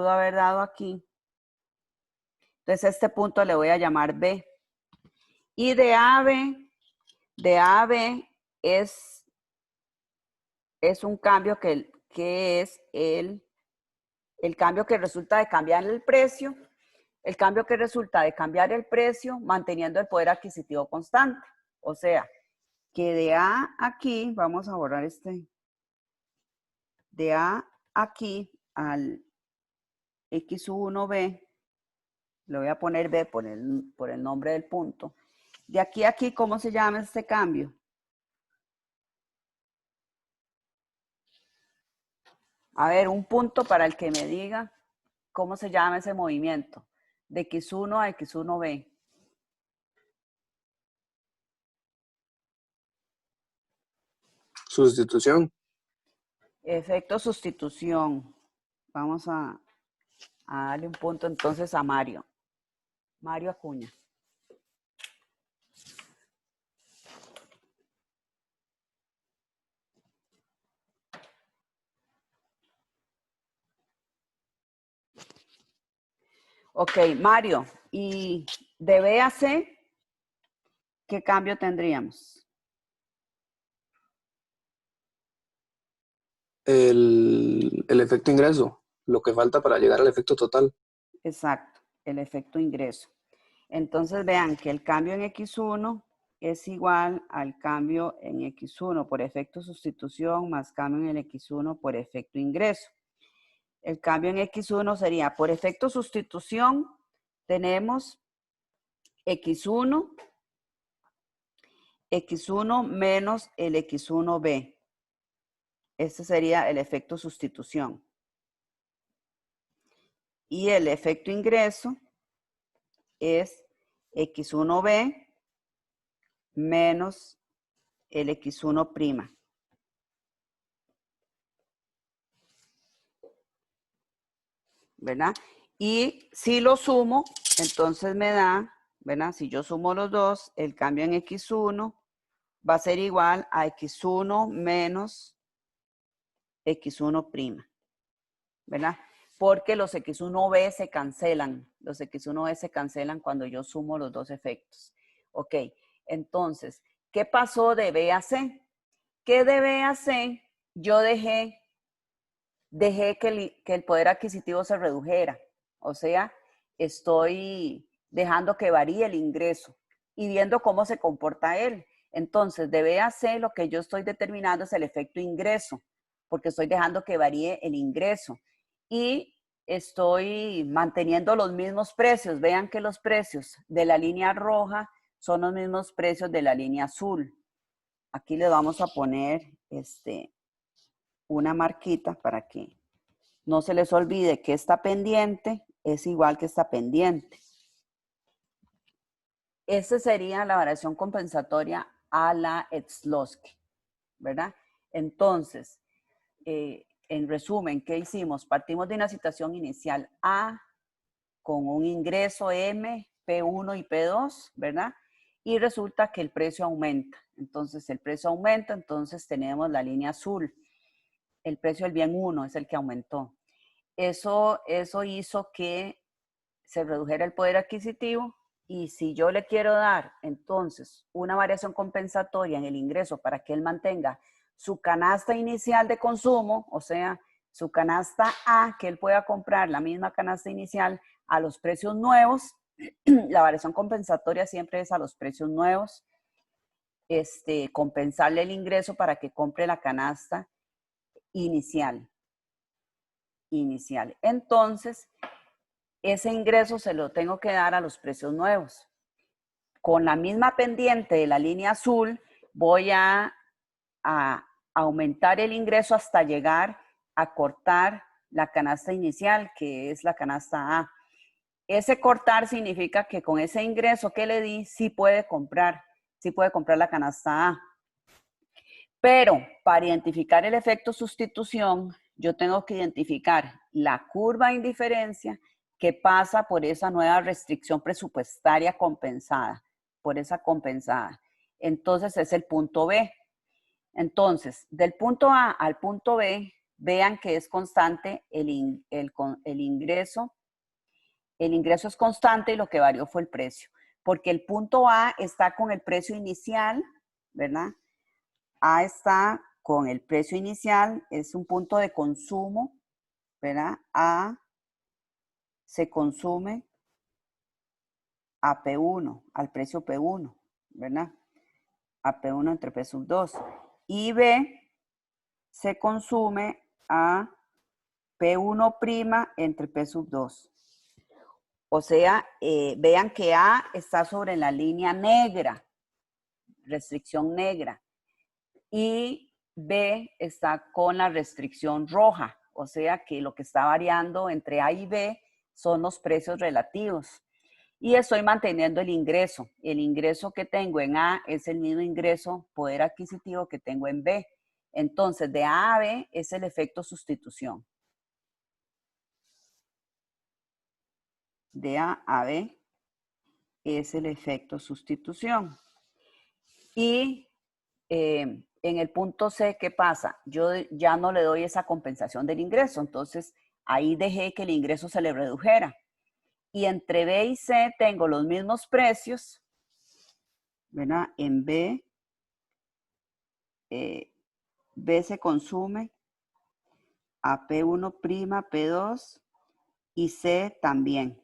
haber dado aquí. Entonces, a este punto le voy a llamar B. Y de A a B es un cambio que es el cambio que resulta de cambiar el precio, manteniendo el poder adquisitivo constante. O sea, que de A aquí, vamos a borrar de A aquí al X1B, le voy a poner B por el nombre del punto. De aquí a aquí, ¿cómo se llama este cambio? A ver, un punto para el que me diga cómo se llama ese movimiento. De X1 a X1B. Sustitución. Efecto sustitución. Vamos a darle un punto entonces a Mario. Mario Acuña. Ok, Mario. Y de B a C, ¿qué cambio tendríamos? El efecto ingreso, lo que falta para llegar al efecto total. Exacto, el efecto ingreso. Entonces vean que el cambio en X1 es igual al cambio en X1 por efecto sustitución más cambio en el X1 por efecto ingreso. El cambio en X1 sería, por efecto sustitución, tenemos X1 menos el X1B. Este sería el efecto sustitución. Y el efecto ingreso es X1B menos el X1'. ¿Verdad? Y si lo sumo, entonces me da, ¿verdad? Si yo sumo los dos, el cambio en X1 va a ser igual a X1 menos X1', ¿verdad? Porque los X1B se cancelan. Los X1B se cancelan cuando yo sumo los dos efectos. Ok, entonces, ¿qué pasó de B a C? Que de B a C yo dejé que el poder adquisitivo se redujera. O sea, estoy dejando que varíe el ingreso y viendo cómo se comporta él. Entonces, de B a C, lo que yo estoy determinando es el efecto ingreso, porque estoy dejando que varíe el ingreso. Y estoy manteniendo los mismos precios. Vean que los precios de la línea roja son los mismos precios de la línea azul. Aquí le vamos a poner una marquita para que no se les olvide que esta pendiente es igual que esta pendiente. Esa sería la variación compensatoria a la Szlosky, ¿verdad? Entonces, en resumen, ¿qué hicimos? Partimos de una situación inicial A con un ingreso M, P1 y P2, ¿verdad? Y resulta que el precio aumenta. Entonces, el precio aumenta, entonces tenemos la línea azul. El precio del bien 1 es el que aumentó. Eso hizo que se redujera el poder adquisitivo y si yo le quiero dar entonces una variación compensatoria en el ingreso para que él mantenga su canasta inicial de consumo, o sea, su canasta A, que él pueda comprar la misma canasta inicial a los precios nuevos, la variación compensatoria siempre es a los precios nuevos, compensarle el ingreso para que compre la canasta inicial. Entonces, ese ingreso se lo tengo que dar a los precios nuevos. Con la misma pendiente de la línea azul, voy a aumentar el ingreso hasta llegar a cortar la canasta inicial, que es la canasta A. Ese cortar significa que con ese ingreso que le di, sí puede comprar la canasta A. Pero para identificar el efecto sustitución, yo tengo que identificar la curva de indiferencia que pasa por esa nueva restricción presupuestaria compensada, por esa compensada. Entonces es el punto B. Entonces, del punto A al punto B, vean que es constante el ingreso. El ingreso es constante y lo que varió fue el precio. Porque el punto A está con el precio inicial, ¿verdad? A está con el precio inicial, es un punto de consumo, ¿verdad? A se consume a P1, al precio P1, ¿verdad? A P1 entre P sub 2. Y B se consume a P1' entre P sub 2. O sea, vean que A está sobre la línea negra, restricción negra. Y B está con la restricción roja, o sea que lo que está variando entre A y B son los precios relativos. Y estoy manteniendo el ingreso. El ingreso que tengo en A es el mismo ingreso, poder adquisitivo que tengo en B. Entonces, de A a B es el efecto sustitución. De A a B es el efecto sustitución. Y en el punto C, ¿qué pasa? Yo ya no le doy esa compensación del ingreso, entonces ahí dejé que el ingreso se le redujera. Y entre B y C tengo los mismos precios, ¿verdad? En B, B se consume a P1', P2 y C también.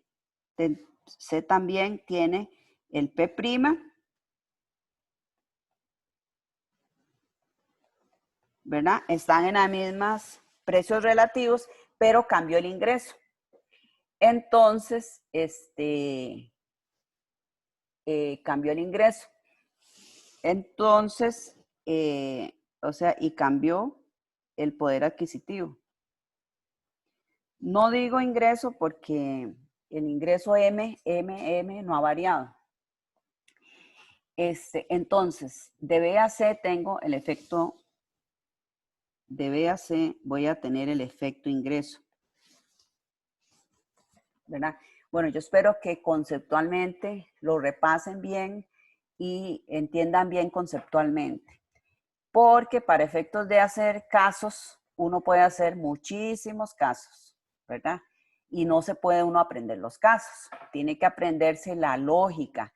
C también tiene el P', ¿verdad? Están en las mismas precios relativos, pero cambió el ingreso. Entonces, cambió el ingreso. Entonces, o sea, y cambió el poder adquisitivo. No digo ingreso porque el ingreso M no ha variado. Entonces, de B a C tengo el efecto, de B a C voy a tener el efecto ingreso, ¿verdad? Bueno, yo espero que conceptualmente lo repasen bien y entiendan bien conceptualmente, porque para efectos de hacer casos, uno puede hacer muchísimos casos, ¿verdad? Y no se puede uno aprender los casos, tiene que aprenderse la lógica,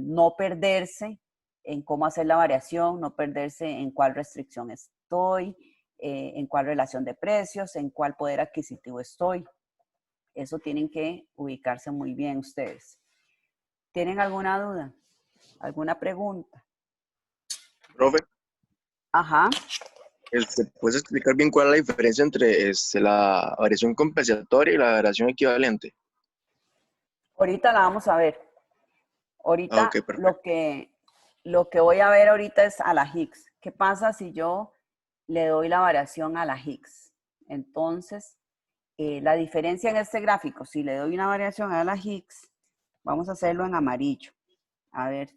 no perderse en cómo hacer la variación, no perderse en cuál restricción estoy, en cuál relación de precios, en cuál poder adquisitivo estoy. Eso tienen que ubicarse muy bien ustedes. ¿Tienen alguna duda? ¿Alguna pregunta? Profe, Ajá. ¿puedes explicar bien cuál es la diferencia entre la variación compensatoria y la variación equivalente? Ahorita la vamos a ver. Ah, Ahorita ok, perfecto. lo que voy a ver ahorita es a la Higgs. ¿Qué pasa si yo le doy la variación a la Higgs? Entonces, la diferencia en este gráfico, si le doy una variación a la Higgs, vamos a hacerlo en amarillo. A ver,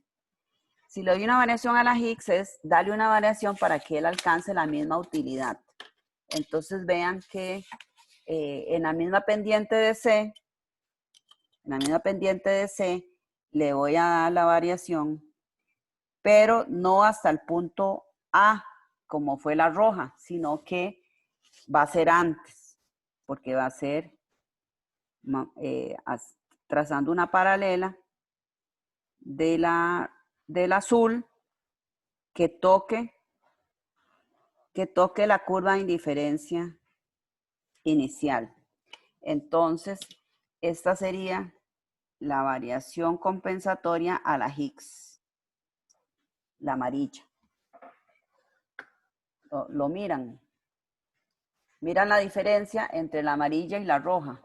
si le doy una variación a la Higgs es darle una variación para que él alcance la misma utilidad. Entonces vean que en la misma pendiente de C, le voy a dar la variación, pero no hasta el punto A, como fue la roja, sino que va a ser antes, porque va a ser trazando una paralela del azul que toque la curva de indiferencia inicial. Entonces, esta sería la variación compensatoria a la Higgs, la amarilla. Lo miran. Miran la diferencia entre la amarilla y la roja.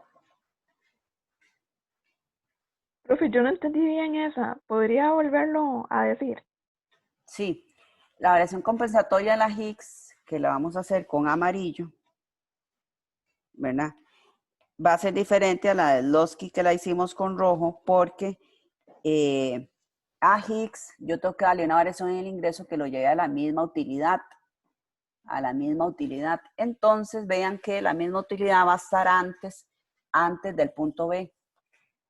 Profe, yo no entendí bien esa. ¿Podría volverlo a decir? Sí, la variación compensatoria de la Higgs, que la vamos a hacer con amarillo, ¿verdad? Va a ser diferente a la de Losky que la hicimos con rojo porque a Higgs yo tengo que darle una variación en el ingreso que lo lleve a la misma utilidad. Entonces vean que la misma utilidad va a estar antes del punto B.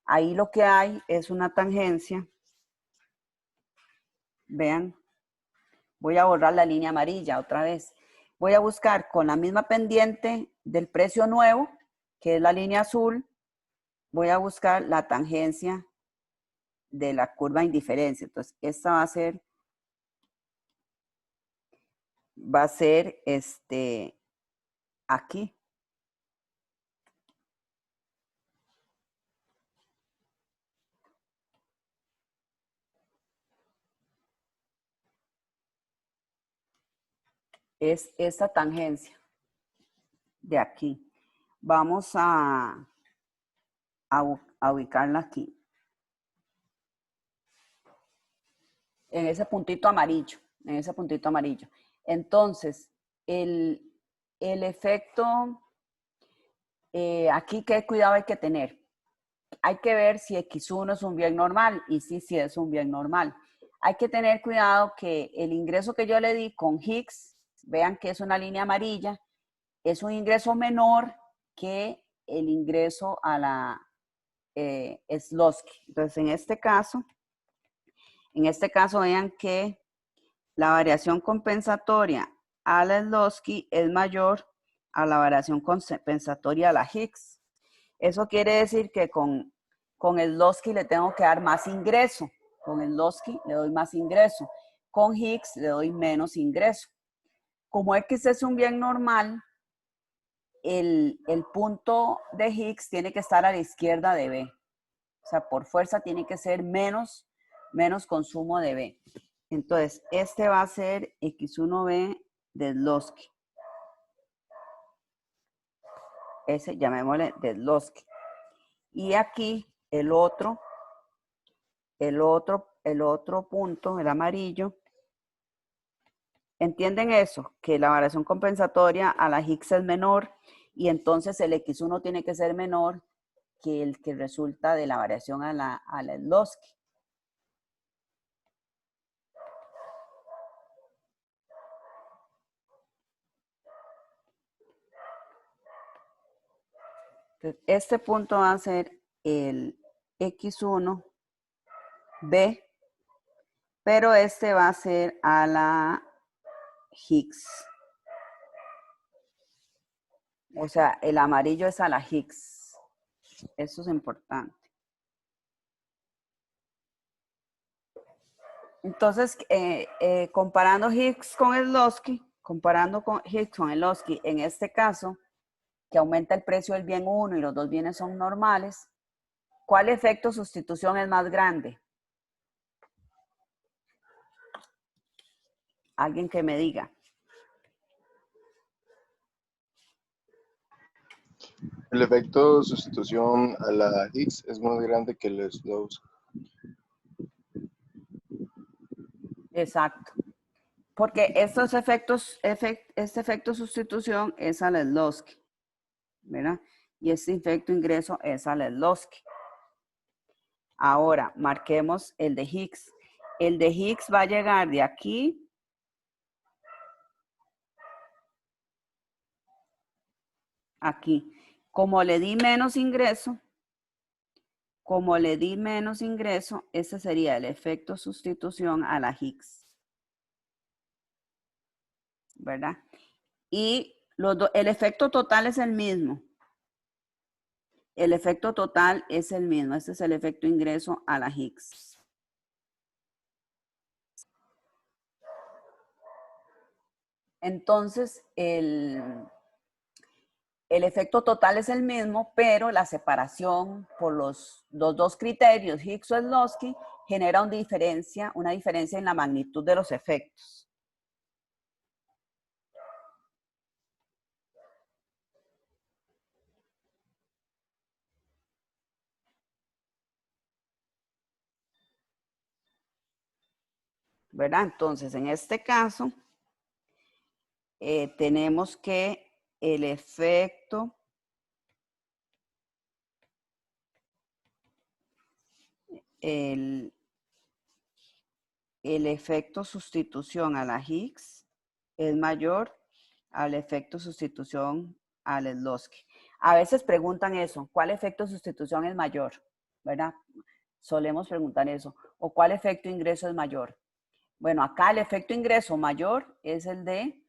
Ahí lo que hay es una tangencia. Vean, voy a borrar la línea amarilla otra vez. Voy a buscar con la misma pendiente del precio nuevo, que es la línea azul, voy a buscar la tangencia de la curva de indiferencia. Entonces, esta va a ser aquí. Es esta tangencia de aquí. Vamos a ubicarla aquí. En ese puntito amarillo. Entonces, el efecto, aquí qué cuidado hay que tener. Hay que ver si X1 es un bien normal y sí es un bien normal. Hay que tener cuidado que el ingreso que yo le di con Higgs, vean que es una línea amarilla, es un ingreso menor que el ingreso a la Slosky. Entonces, en este caso vean que la variación compensatoria a la Slosky es mayor a la variación compensatoria a la Higgs. Eso quiere decir que con el Slosky le tengo que dar más ingreso. Con el Slosky le doy más ingreso. Con Higgs le doy menos ingreso. Como X es un bien normal, el punto de Higgs tiene que estar a la izquierda de B. O sea, por fuerza tiene que ser menos consumo de B. Entonces, este va a ser X1B de Zlotowski. Ese llamémosle de Zlotowski. Y aquí el otro punto, el amarillo. ¿Entienden eso? Que la variación compensatoria a la Higgs es menor y entonces el X1 tiene que ser menor que el que resulta de la variación a la Zlotowski. Entonces, este punto va a ser el X1B, pero este va a ser a la Higgs. O sea, el amarillo es a la Higgs. Eso es importante. Entonces, comparando Higgs con Zlotowski, en este caso, que aumenta el precio del bien 1 y los dos bienes son normales, ¿cuál efecto sustitución es más grande? Alguien que me diga. El efecto de sustitución a la Higgs es más grande que el Slows. Exacto. Porque estos efectos, este efecto sustitución es a la Zlotowski, ¿verdad? Y este efecto ingreso es a la Zlotowski. Ahora, marquemos el de Higgs. El de Higgs va a llegar de aquí aquí. Como le di menos ingreso, ese sería el efecto sustitución a la Higgs, ¿verdad? Y el efecto total es el mismo. El efecto total es el mismo. Este es el efecto ingreso a la Higgs. Entonces, el efecto total es el mismo, pero la separación por los dos criterios, Higgs o Zlotowski, genera una diferencia en la magnitud de los efectos. ¿Verdad? Entonces, en este caso, tenemos que el efecto sustitución a la Higgs es mayor al efecto sustitución al Zlotowski. A veces preguntan eso, ¿cuál efecto sustitución es mayor? ¿Verdad? Solemos preguntar eso. ¿O cuál efecto ingreso es mayor? Bueno, acá el efecto ingreso mayor es el de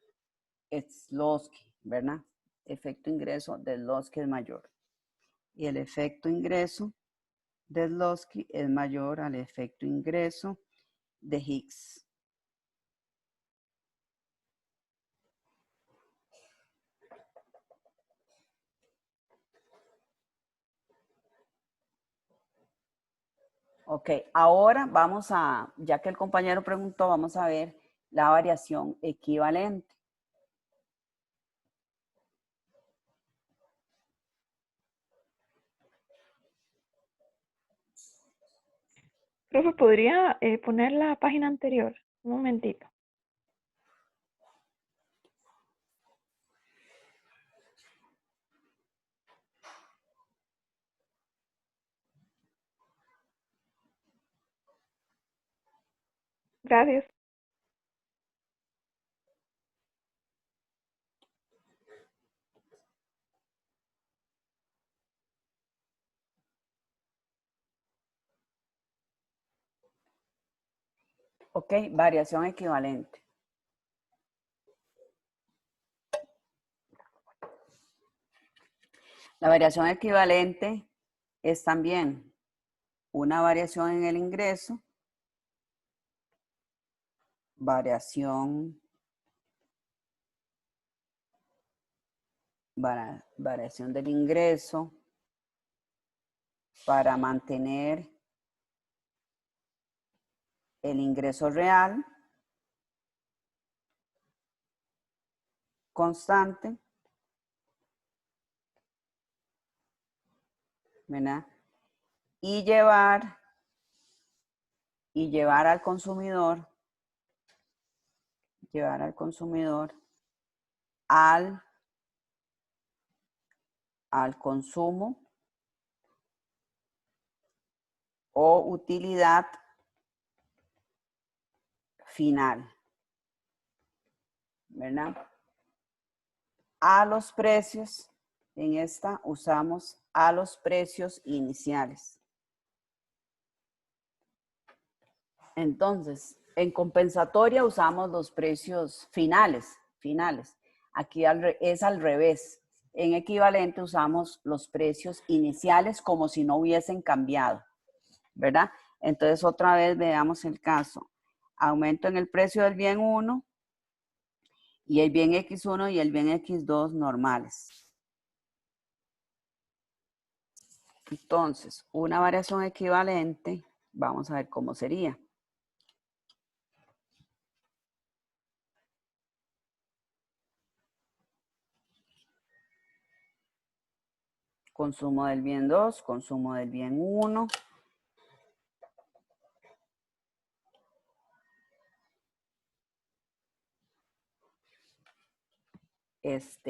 Zlotowski, ¿verdad? Efecto ingreso de Zlotowski es mayor. Y el efecto ingreso de Zlotowski es mayor al efecto ingreso de Higgs. Ok, ahora vamos a, ya que el compañero preguntó, vamos a ver la variación equivalente. Profe, ¿podría poner la página anterior? Un momentito. Gracias. Ok, variación equivalente. La variación equivalente es también una variación en el ingreso, variación del ingreso para mantener el ingreso real constante, ¿verdad? Y llevar al consumidor, al consumo o utilidad final, ¿verdad? A los precios, en esta usamos a los precios iniciales. Entonces, en compensatoria usamos los precios finales. Aquí es al revés. En equivalente usamos los precios iniciales como si no hubiesen cambiado, ¿verdad? Entonces, otra vez veamos el caso. Aumento en el precio del bien 1 y el bien X1 y el bien X2 normales. Entonces, una variación equivalente, vamos a ver cómo sería. Consumo del bien 2, consumo del bien 1. Esa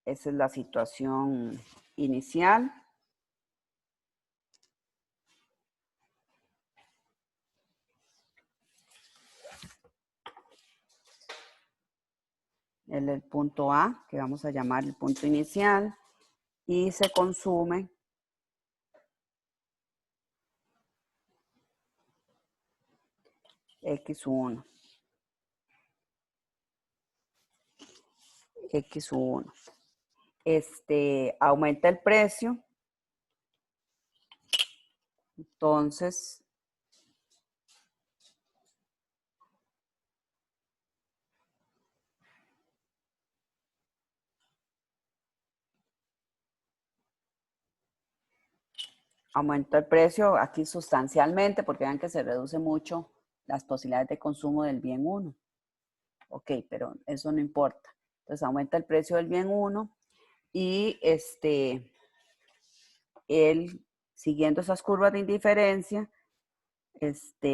es la situación inicial. El punto A, que vamos a llamar el punto inicial, y se consume X1. Aumenta el precio. Entonces, aumenta el precio aquí sustancialmente porque vean que se reduce mucho las posibilidades de consumo del bien 1. Ok, pero eso no importa. Entonces aumenta el precio del bien 1 y siguiendo esas curvas de indiferencia,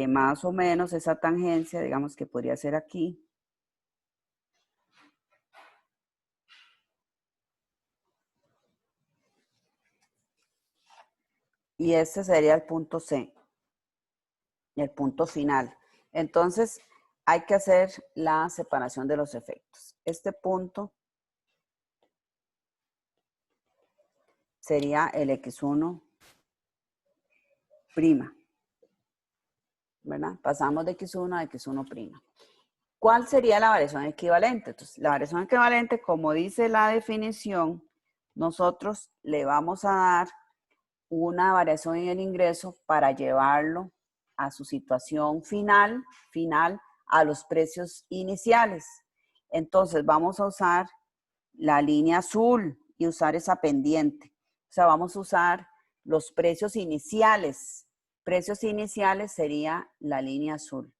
más o menos esa tangencia, digamos que podría ser aquí. Y este sería el punto C, el punto final. Entonces, hay que hacer la separación de los efectos. Este punto sería el X1', ¿verdad? Pasamos de X1 a X1'. ¿Cuál sería la variación equivalente? Entonces, la variación equivalente, como dice la definición, nosotros le vamos a dar una variación en el ingreso para llevarlo a su situación final a los precios iniciales. Entonces, vamos a usar la línea azul y usar esa pendiente. O sea, vamos a usar los precios iniciales. Precios iniciales sería la línea azul,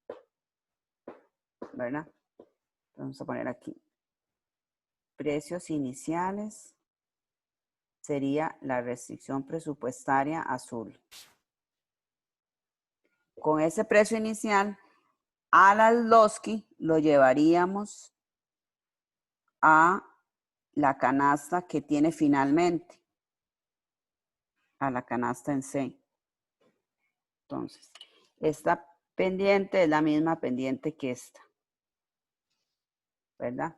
¿verdad? Vamos a poner aquí. Precios iniciales sería la restricción presupuestaria azul. Con ese precio inicial, a la Slotsky lo llevaríamos a la canasta que tiene finalmente, a la canasta en C. Entonces, esta pendiente es la misma pendiente que esta, ¿verdad?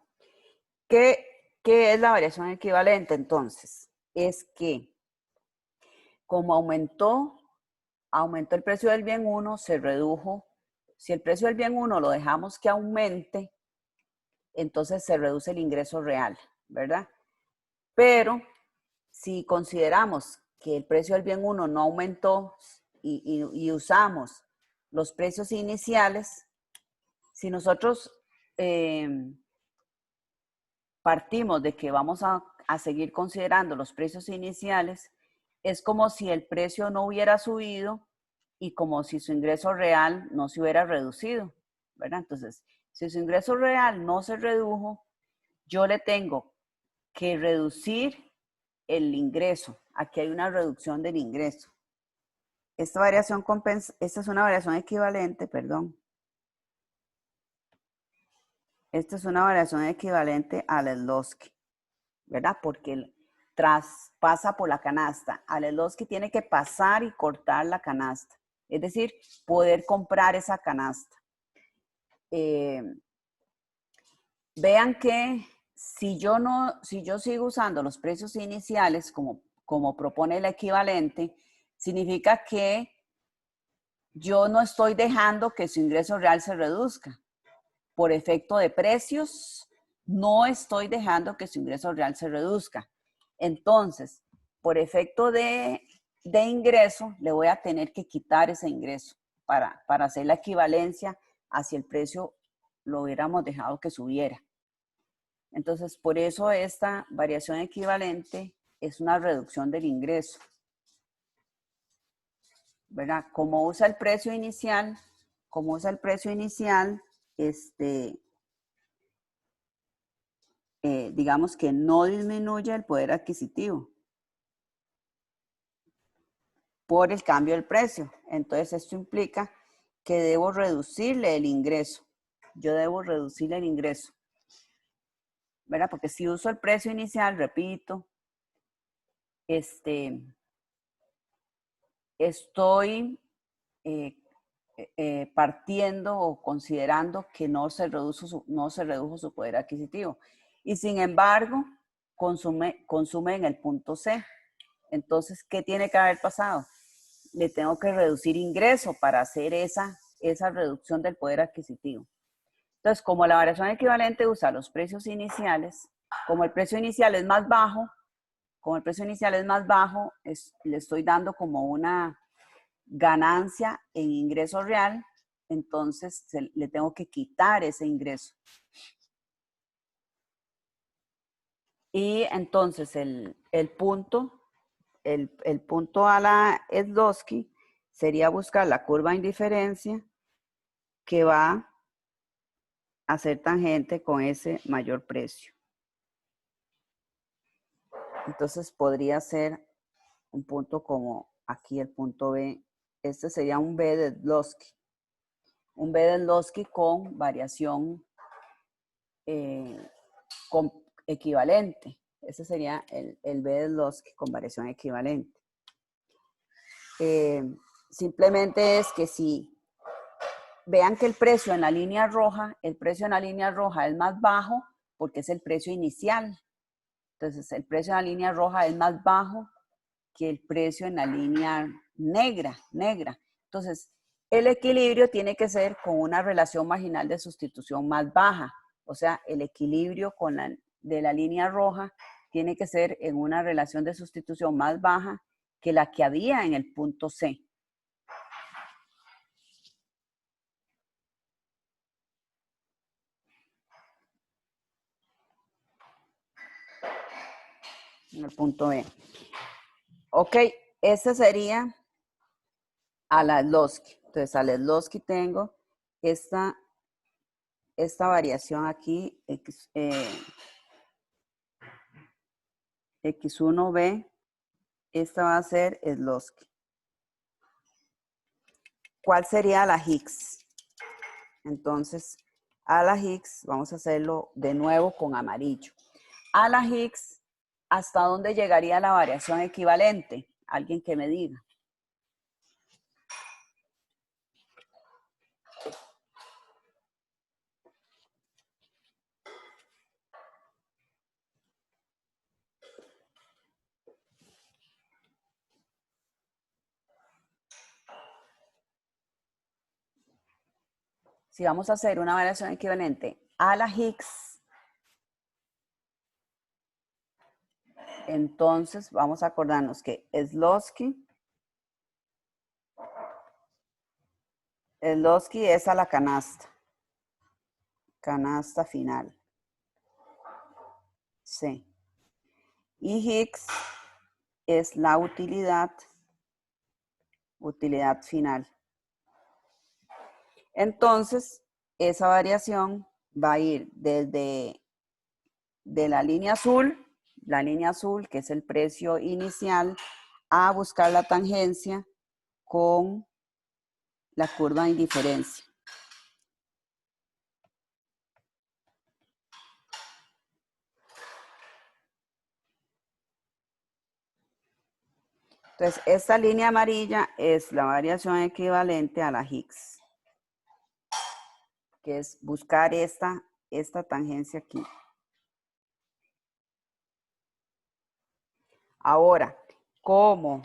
¿Qué es la variación equivalente? Entonces, es que como aumentó el precio del bien 1, se redujo. Si el precio del bien 1 lo dejamos que aumente, entonces se reduce el ingreso real, ¿verdad? Pero si consideramos que el precio del bien 1 no aumentó y usamos los precios iniciales, si nosotros partimos de que vamos a seguir considerando los precios iniciales, es como si el precio no hubiera subido y como si su ingreso real no se hubiera reducido, ¿verdad? Entonces, si su ingreso real no se redujo, yo le tengo que reducir el ingreso. Aquí hay una reducción del ingreso. Esta es una variación equivalente, perdón. Esta es una variación equivalente al Slotsky, ¿verdad? Porque pasa por la canasta. Al Slotsky tiene que pasar y cortar la canasta. Es decir, poder comprar esa canasta. Vean que si yo sigo usando los precios iniciales como propone el equivalente, significa que yo no estoy dejando que su ingreso real se reduzca. Por efecto de precios, no estoy dejando que su ingreso real se reduzca. Entonces, por efecto de ingreso, le voy a tener que quitar ese ingreso para hacer la equivalencia a si el precio lo hubiéramos dejado que subiera. Entonces, por eso esta variación equivalente es una reducción del ingreso, ¿verdad? Como usa el precio inicial, digamos que no disminuye el poder adquisitivo por el cambio del precio. Entonces, esto implica que debo reducirle el ingreso. Yo debo reducirle el ingreso, ¿verdad? Porque si uso el precio inicial, repito, estoy partiendo o considerando que no se redujo su poder adquisitivo. Y sin embargo, consume en el punto C. Entonces, ¿qué tiene que haber pasado? Le tengo que reducir ingreso para hacer esa reducción del poder adquisitivo. Entonces, como la variación equivalente usa los precios iniciales, como el precio inicial es más bajo, le estoy dando como una ganancia en ingreso real, entonces le tengo que quitar ese ingreso. Y entonces el punto a la Slotsky sería buscar la curva de indiferencia que va a ser tangente con ese mayor precio. Entonces podría ser un punto como aquí el punto B. Este sería un B de Slotsky. Un B de Slotsky con variación equivalente. Ese sería el B de Slotsky con variación equivalente. Simplemente es que si vean que el precio en la línea roja es más bajo porque es el precio inicial. Entonces, el precio en la línea roja es más bajo que el precio en la línea negra. Entonces, el equilibrio tiene que ser con una relación marginal de sustitución más baja. O sea, el equilibrio de la línea roja tiene que ser en una relación de sustitución más baja que la que había en el punto C. En el punto B. Ok, ese sería a la Slotsky. Entonces, a la Slotsky tengo esta variación aquí, X1B, esta va a ser Slotsky. ¿Cuál sería la Hicks? Entonces, a la Hicks, vamos a hacerlo de nuevo con amarillo. A la Hicks, ¿hasta dónde llegaría la variación equivalente? Alguien que me diga. Si vamos a hacer una variación equivalente a la Hicks, entonces vamos a acordarnos que Slotsky es a la canasta final. C. Y Hicks es la utilidad final. Entonces, esa variación va a ir desde de la línea azul, que es el precio inicial, a buscar la tangencia con la curva de indiferencia. Entonces, esta línea amarilla es la variación equivalente a la Higgs, que es buscar esta tangencia aquí. Ahora, como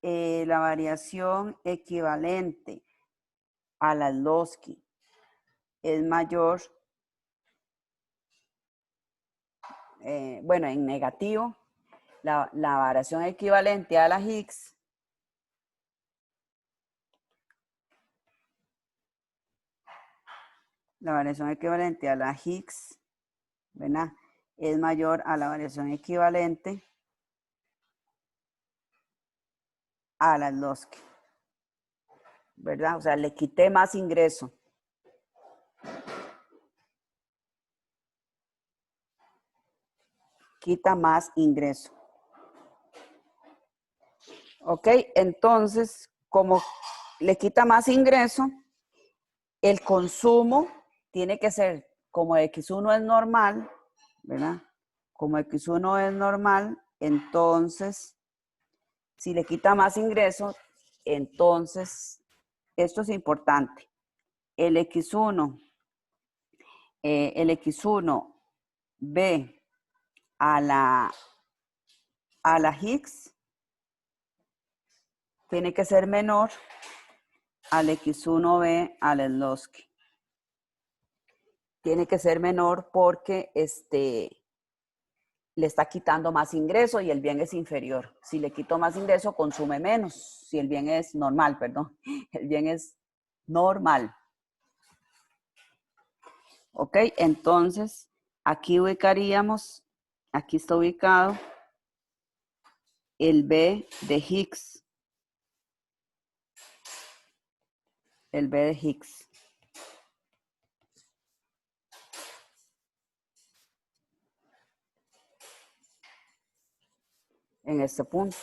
la variación equivalente a la Slotsky es mayor, bueno, en negativo, la variación equivalente a la Higgs ¿verdad? Es mayor a la variación equivalente a la Slotsky, ¿verdad? O sea, le quité más ingreso. Quita más ingreso. ¿Ok? Entonces, como le quita más ingreso, el consumo tiene que ser, como X1 es normal, ¿verdad? Como X1 es normal, entonces, si le quita más ingreso, entonces, esto es importante. El X1 ve a la Higgs, tiene que ser menor al X1B al Slotsky. Tiene que ser menor porque le está quitando más ingreso y el bien es inferior. Si le quito más ingreso, consume menos. Si el bien es normal, perdón. El bien es normal. Ok, entonces aquí ubicaríamos, aquí está ubicado el B de Higgs. El B de Higgs. En este punto.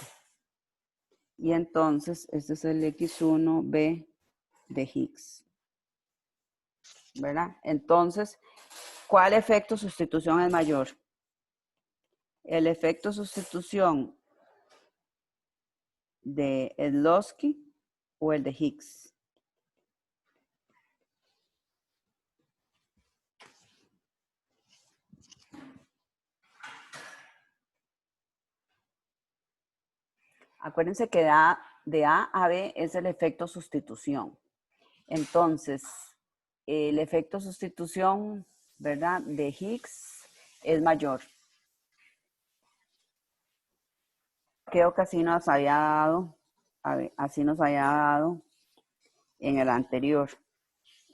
Y entonces, este es el X1B de Higgs. ¿Verdad? Entonces, ¿cuál efecto sustitución es mayor? El efecto sustitución de Slotsky o el de Higgs. Acuérdense que de A a B es el efecto sustitución. Entonces, el efecto sustitución, ¿verdad? De Higgs es mayor. Creo que así nos había dado, en el anterior.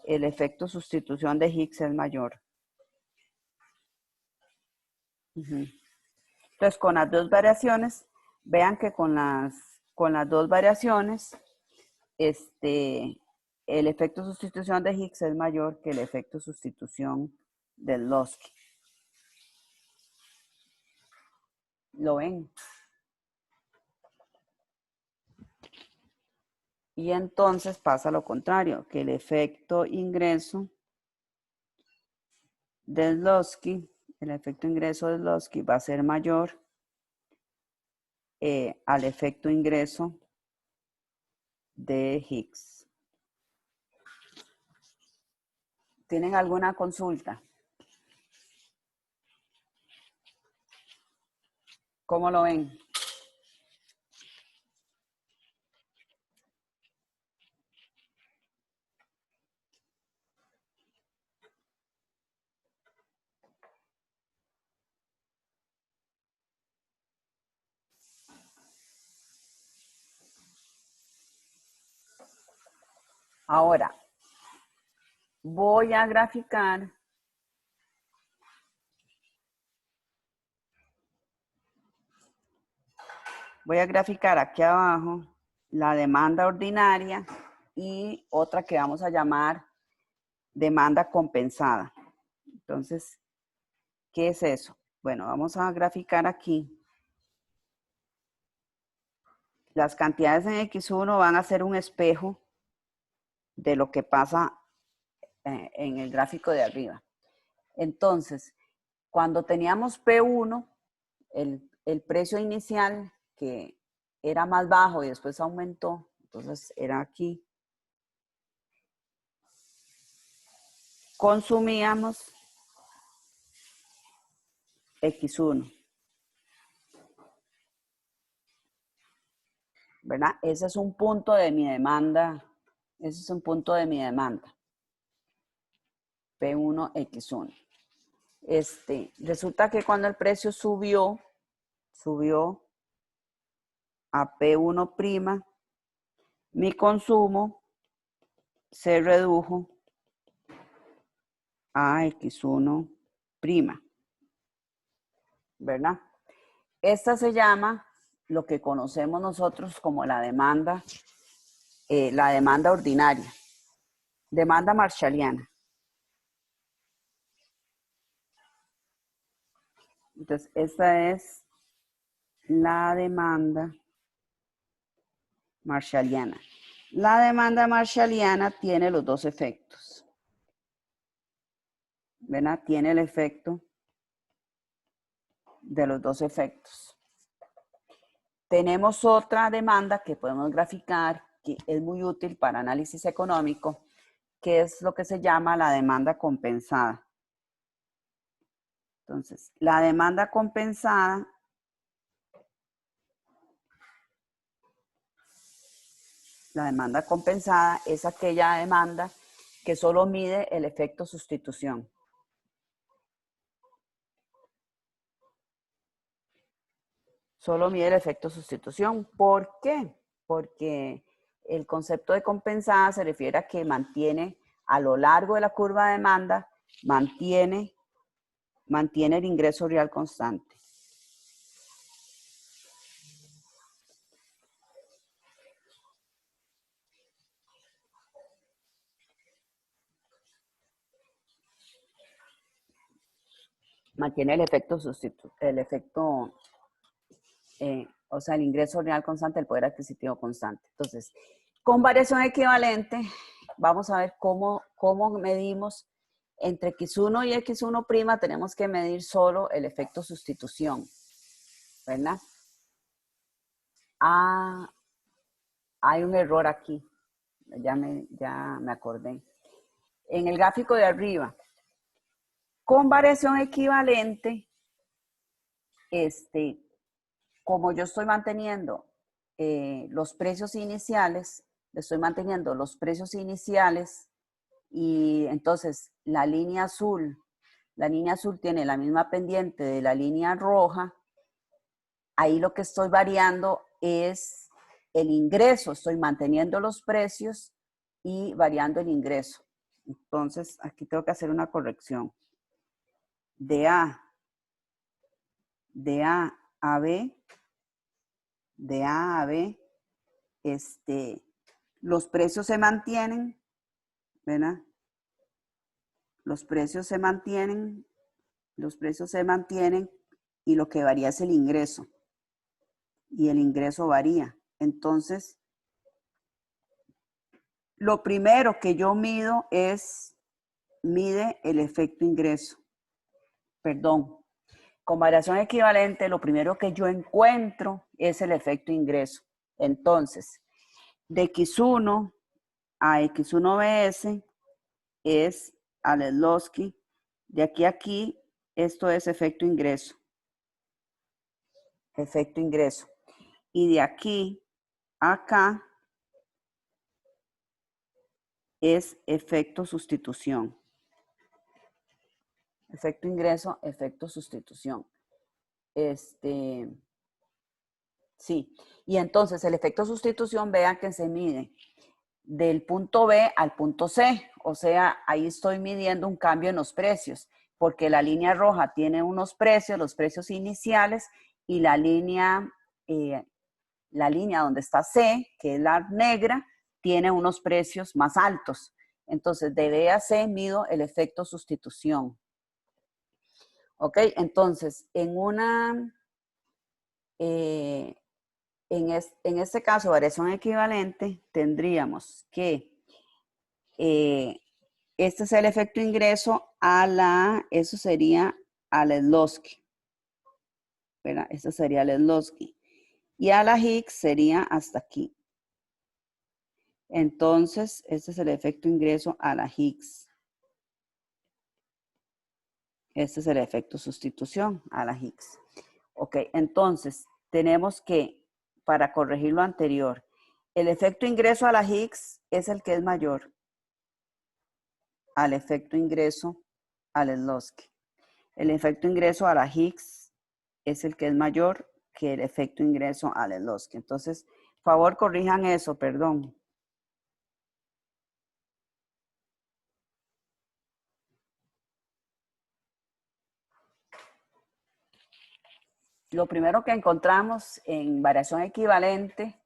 El efecto sustitución de Higgs es mayor. Entonces, con las dos variaciones, vean que con las dos variaciones, el efecto sustitución de Higgs es mayor que el efecto sustitución de Slotsky. ¿Lo ven? Y entonces pasa lo contrario, que el efecto ingreso de Slotsky, va a ser mayor al efecto ingreso de Higgs. ¿Tienen alguna consulta? ¿Cómo lo ven? Ahora, voy a graficar aquí abajo la demanda ordinaria y otra que vamos a llamar demanda compensada. Entonces, ¿Qué es eso? Bueno, vamos a graficar aquí. Las cantidades en X1 van a ser un espejo de lo que pasa en el gráfico de arriba. Entonces, cuando teníamos P1, el precio inicial que era más bajo y después aumentó, entonces era aquí. Consumíamos X1. ¿Verdad? Ese es un punto de mi demanda. Ese es un punto de mi demanda. P1, X1. Resulta que cuando el precio subió a P1', mi consumo se redujo a X1'. ¿Verdad? Esta se llama lo que conocemos nosotros como la demanda ordinaria, demanda marshalliana. Entonces, esta es la demanda marshalliana. La demanda marshalliana tiene los dos efectos. ¿Verdad? Tiene el efecto de los dos efectos. Tenemos otra demanda que podemos graficar, que es muy útil para análisis económico, que es lo que se llama la demanda compensada. Entonces, la demanda compensada es aquella demanda que solo mide el efecto sustitución. Solo mide el efecto sustitución. ¿Por qué? Porque el concepto de compensada se refiere a que mantiene a lo largo de la curva de demanda, mantiene el ingreso real constante. Mantiene el efecto o sea, el ingreso real constante, el poder adquisitivo constante. Entonces, con variación equivalente, vamos a ver cómo medimos entre X1 y X1', tenemos que medir solo el efecto sustitución, ¿verdad? Ah, hay un error aquí, ya me acordé. En el gráfico de arriba, con variación equivalente, como yo estoy manteniendo los precios iniciales, estoy manteniendo los precios iniciales y entonces la línea azul tiene la misma pendiente de la línea roja. Ahí lo que estoy variando es el ingreso, estoy manteniendo los precios y variando el ingreso. Entonces aquí tengo que hacer una corrección. De A a B, los precios se mantienen, ¿verdad? Los precios se mantienen y lo que varía es el ingreso. Y el ingreso varía. Entonces, lo primero que yo mide el efecto ingreso. Perdón. Con variación equivalente, lo primero que yo encuentro es el efecto ingreso. Entonces, de X1 a X1BS es al Slotski. De aquí a aquí, esto es efecto ingreso. Efecto ingreso. Y de aquí a acá es efecto sustitución. Efecto ingreso, efecto sustitución. Sí. Y entonces el efecto sustitución, vean que se mide del punto B al punto C. O sea, ahí estoy midiendo un cambio en los precios, porque la línea roja tiene unos precios, los precios iniciales, y la línea donde está C, que es la negra, tiene unos precios más altos. Entonces, de B a C mido el efecto sustitución. Ok, entonces, en este caso, variación equivalente, tendríamos que este es el efecto ingreso eso sería a la Slotsky, ¿verdad? Este sería el Slotsky. Y a la Higgs sería hasta aquí. Entonces, este es el efecto ingreso a la Higgs. Este es el efecto sustitución a la Higgs. Ok, entonces tenemos que, para corregir lo anterior, el efecto ingreso a la Higgs es el que es mayor al efecto ingreso al Slotsky. El efecto ingreso a la Higgs es el que es mayor que el efecto ingreso al Slotsky. Entonces, por favor, corrijan eso, perdón. Lo primero que encontramos en variación equivalente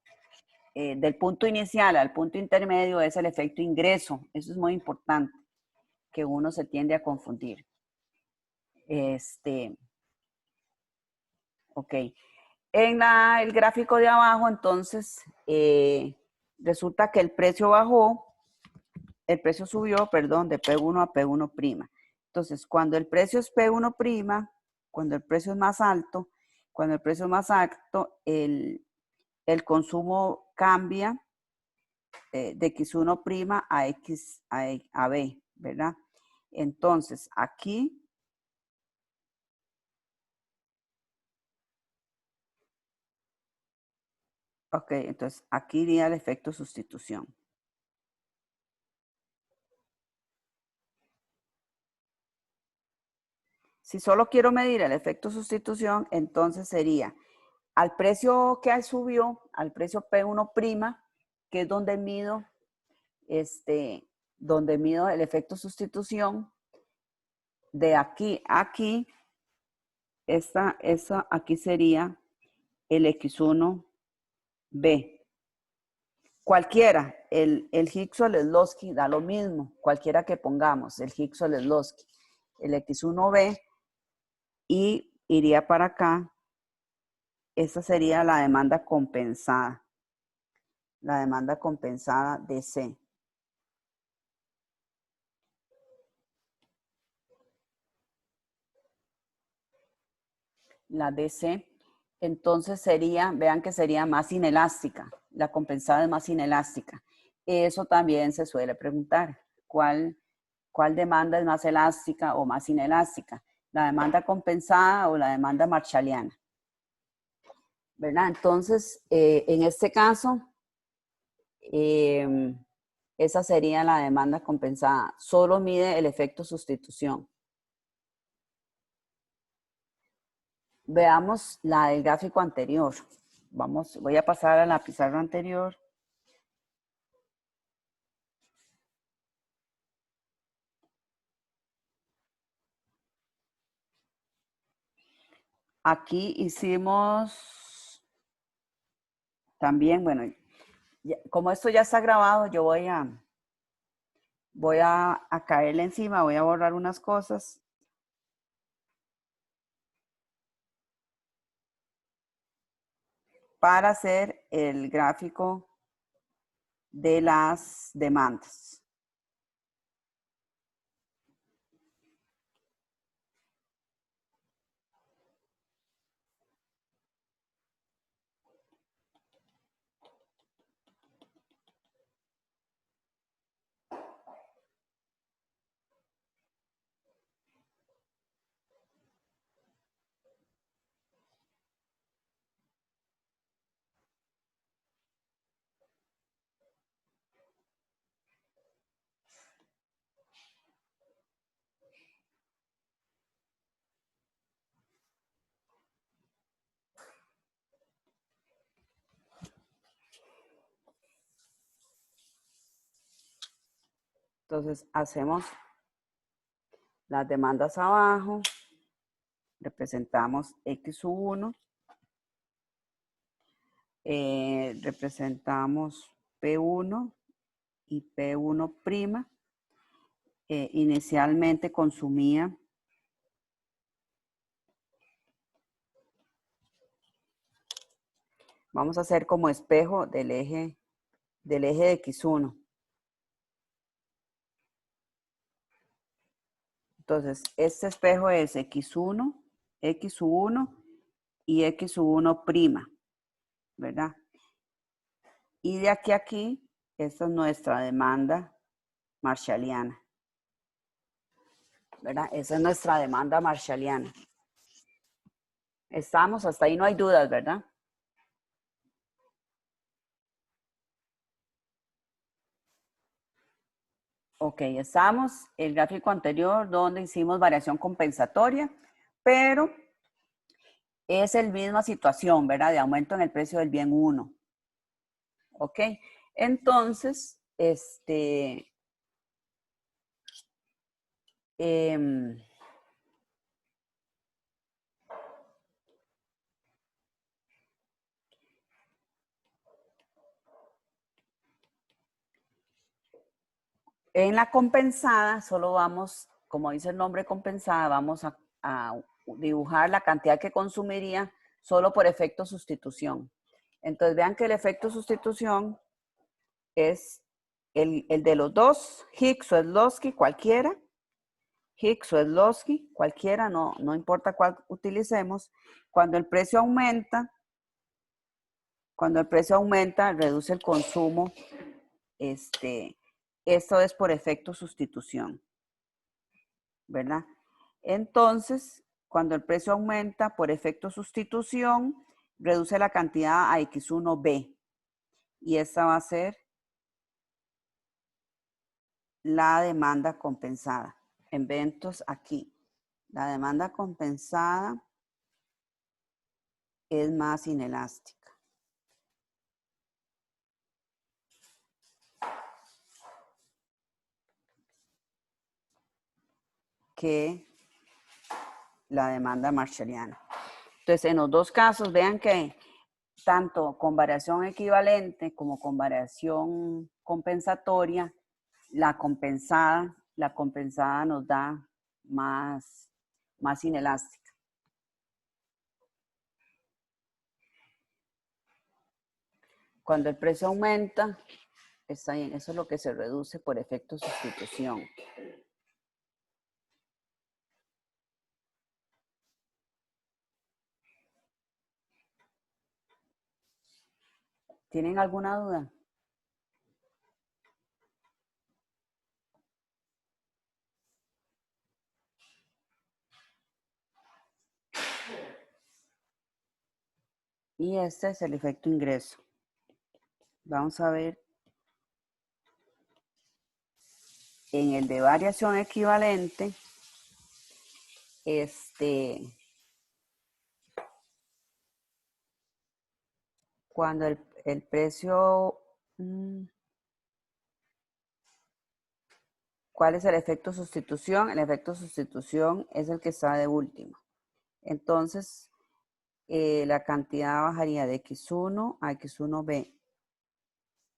del punto inicial al punto intermedio es el efecto ingreso. Eso es muy importante, que uno se tiende a confundir. Ok. En el gráfico de abajo, entonces, resulta que el precio subió, perdón, de P1 a P1'. Entonces, cuando el precio es P1', cuando el precio es más alto, el consumo cambia de X1' a B, ¿verdad? Entonces, aquí, ok, entonces aquí iría el efecto sustitución. Si solo quiero medir el efecto sustitución, entonces sería al precio que subió, al precio P1', que es donde mido el efecto sustitución, de aquí a aquí, aquí sería el X1B. Cualquiera, el Higgs o el Slotsky da lo mismo, cualquiera que pongamos, el Higgs o el Slotsky. El X1B y iría para acá. Esa sería la demanda compensada. La demanda compensada DC. La DC. Entonces vean que sería más inelástica. La compensada es más inelástica. Eso también se suele preguntar. ¿Cuál demanda es más elástica o más inelástica? ¿La demanda compensada o la demanda marshalliana? ¿Verdad? Entonces, en este caso, esa sería la demanda compensada. Solo mide el efecto sustitución. Veamos la del gráfico anterior. Voy a pasar a la pizarra anterior. Aquí hicimos también, bueno, como esto ya está grabado, yo voy a caerle encima, voy a borrar unas cosas. Para hacer el gráfico de las demandas. Entonces, hacemos las demandas abajo, representamos X1, representamos P1 y P1'. Inicialmente consumía Vamos a hacer como espejo del eje de X1. Entonces, este espejo es X1, X1 y X1', ¿verdad? Y de aquí a aquí, esta es nuestra demanda marshalliana, ¿verdad? Esa es nuestra demanda marshalliana. Estamos, hasta ahí no hay dudas, ¿verdad? Ok, estamos en el gráfico anterior donde hicimos variación compensatoria, pero es la misma situación, ¿verdad? De aumento en el precio del bien 1. Ok, entonces, en la compensada, solo vamos, como dice el nombre compensada, vamos a dibujar la cantidad que consumiría solo por efecto sustitución. Entonces vean que el efecto sustitución es el de los dos, Hicks o Slosky, cualquiera. Hicks o Slosky, cualquiera, no importa cuál utilicemos. Cuando el precio aumenta, reduce el consumo. Esto es por efecto sustitución, ¿verdad? Entonces, cuando el precio aumenta por efecto sustitución, reduce la cantidad a X1B. Y esta va a ser la demanda compensada. Eventos aquí. La demanda compensada es más inelástica que la demanda marshalliana. Entonces, en los dos casos, vean que tanto con variación equivalente como con variación compensatoria, la compensada nos da más inelástica. Cuando el precio aumenta, está bien, eso es lo que se reduce por efecto sustitución. ¿Tienen alguna duda? Y este es el efecto ingreso. Vamos a ver en el de variación equivalente, cuando el precio, ¿cuál es el efecto sustitución? El efecto sustitución es el que está de último. Entonces, la cantidad bajaría de X1 a X1B.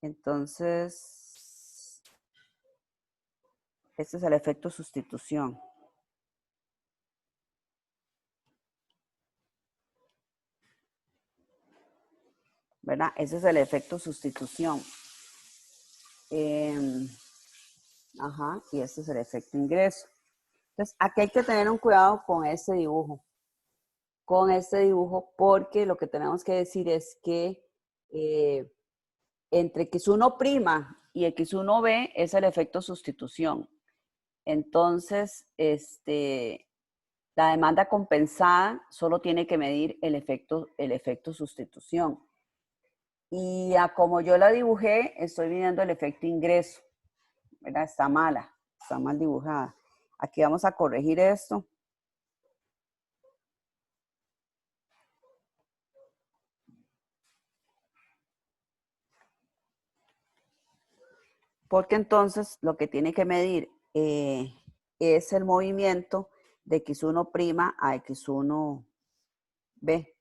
Entonces, este es el efecto sustitución. ¿Verdad? Ese es el efecto sustitución. Y este es el efecto ingreso. Entonces, aquí hay que tener un cuidado con este dibujo. Porque lo que tenemos que decir es que entre X1' y X1B es el efecto sustitución. Entonces, la demanda compensada solo tiene que medir el efecto sustitución. Y como yo la dibujé, estoy midiendo el efecto ingreso, ¿verdad? Está mal dibujada. Aquí vamos a corregir esto. Porque entonces lo que tiene que medir es el movimiento de X1' a X1B.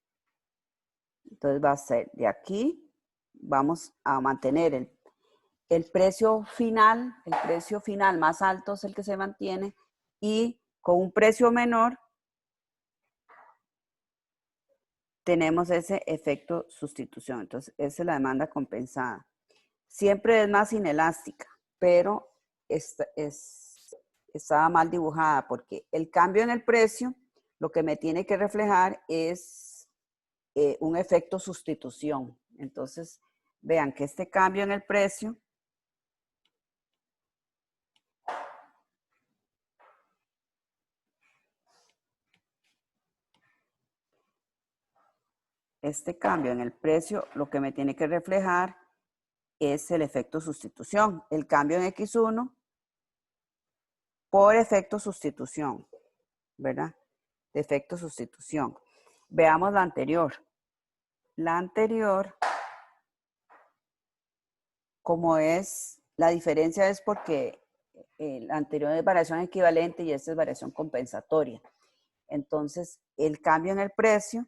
Entonces va a ser de aquí, vamos a mantener el precio final más alto es el que se mantiene, y con un precio menor tenemos ese efecto sustitución. Entonces, esa es la demanda compensada. Siempre es más inelástica, pero estaba mal dibujada porque el cambio en el precio lo que me tiene que reflejar es un efecto sustitución. Entonces, vean que este cambio en el precio lo que me tiene que reflejar es el efecto sustitución. El cambio en X1 por efecto sustitución, ¿verdad? De efecto sustitución. Veamos la anterior. La anterior, como es, la diferencia es porque la anterior es variación equivalente y esta es variación compensatoria. Entonces, el cambio en el precio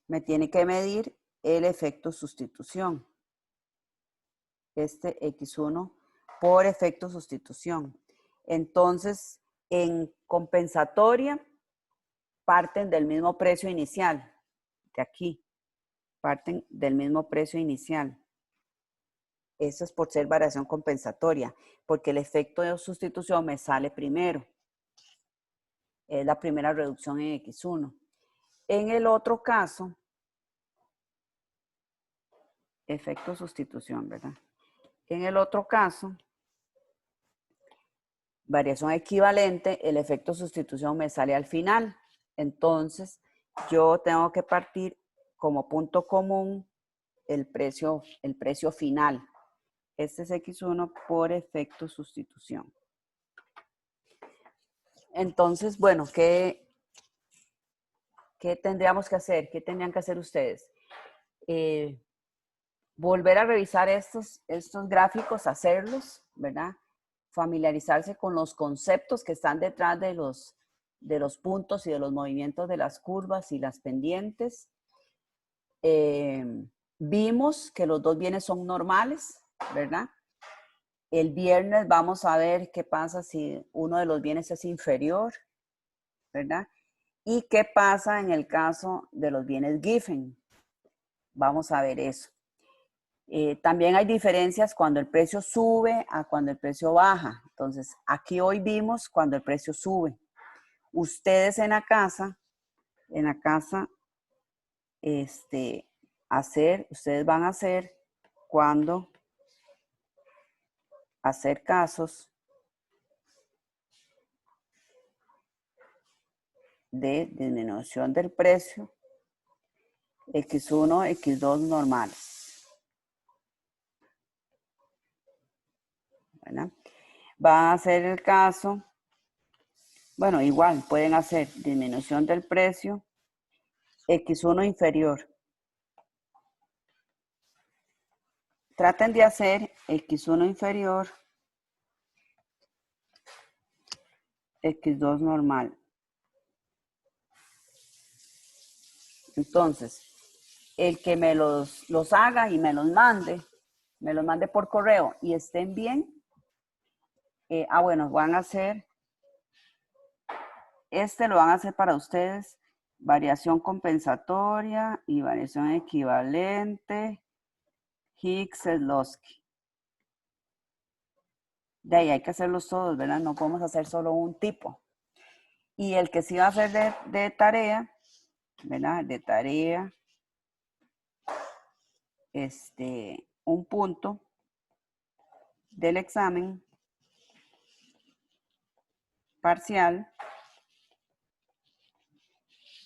me tiene que medir el efecto sustitución. Este X1 por efecto sustitución. Entonces, en compensatoria, parten del mismo precio inicial. De aquí, parten del mismo precio inicial. Eso es por ser variación compensatoria, porque el efecto de sustitución me sale primero. Es la primera reducción en X1. En el otro caso, efecto sustitución, ¿verdad? En el otro caso, variación equivalente, el efecto sustitución me sale al final. Entonces, yo tengo que partir como punto común el precio final. Este es X1 por efecto sustitución. Entonces, bueno, ¿qué tendríamos que hacer? ¿Qué tendrían que hacer ustedes? Volver a revisar estos gráficos, hacerlos, ¿verdad? Familiarizarse con los conceptos que están detrás de los puntos y de los movimientos de las curvas y las pendientes. Vimos que los dos bienes son normales, ¿verdad? El viernes vamos a ver qué pasa si uno de los bienes es inferior, ¿verdad? Y qué pasa en el caso de los bienes Giffen. Vamos a ver eso. También hay diferencias cuando el precio sube a cuando el precio baja. Entonces, aquí hoy vimos cuando el precio sube. Ustedes en la casa, ustedes van a hacer casos de disminución del precio X1, X2 normales. ¿Verdad? Van a hacer el caso, bueno, igual pueden hacer disminución del precio X1 inferior. Traten de hacer X1 inferior, X2 normal. Entonces, el que me los haga y me los mande por correo y estén bien. Bueno, van a hacer, lo van a hacer para ustedes, variación compensatoria y variación equivalente, Hicks-Sheslovsky. De ahí hay que hacerlos todos, ¿verdad? No podemos hacer solo un tipo. Y el que sí va a hacer de tarea, ¿verdad? De tarea, un punto del examen parcial,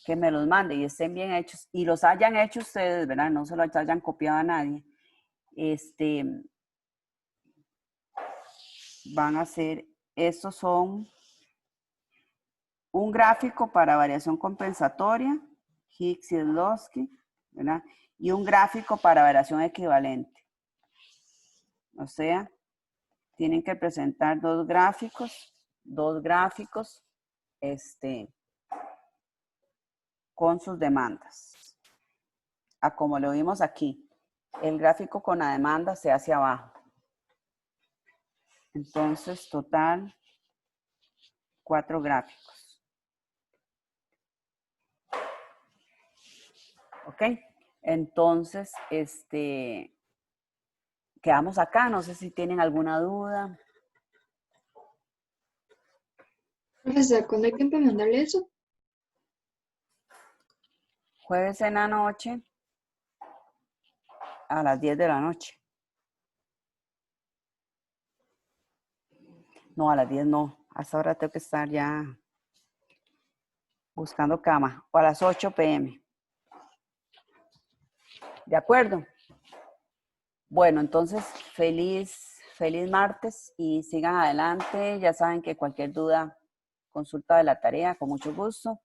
que me los mande y estén bien hechos y los hayan hecho ustedes, ¿verdad? No se los hayan copiado a nadie. Van a hacer, estos son un gráfico para variación compensatoria, Hicks-Sheslovsky, ¿verdad? Y un gráfico para variación equivalente. O sea, tienen que presentar dos gráficos, con sus demandas. Como lo vimos aquí, el gráfico con la demanda se hace abajo. Entonces, total 4 gráficos. ¿Ok? Entonces, quedamos acá. No sé si tienen alguna duda. Profesor, ¿cuándo hay que mandarle eso? Jueves en la noche a las 10 de la noche. No, a las 10 no. Hasta ahora tengo que estar ya buscando cama. O a las 8 p.m. ¿De acuerdo? Bueno, entonces, feliz martes y sigan adelante. Ya saben que cualquier duda, consulta de la tarea, con mucho gusto.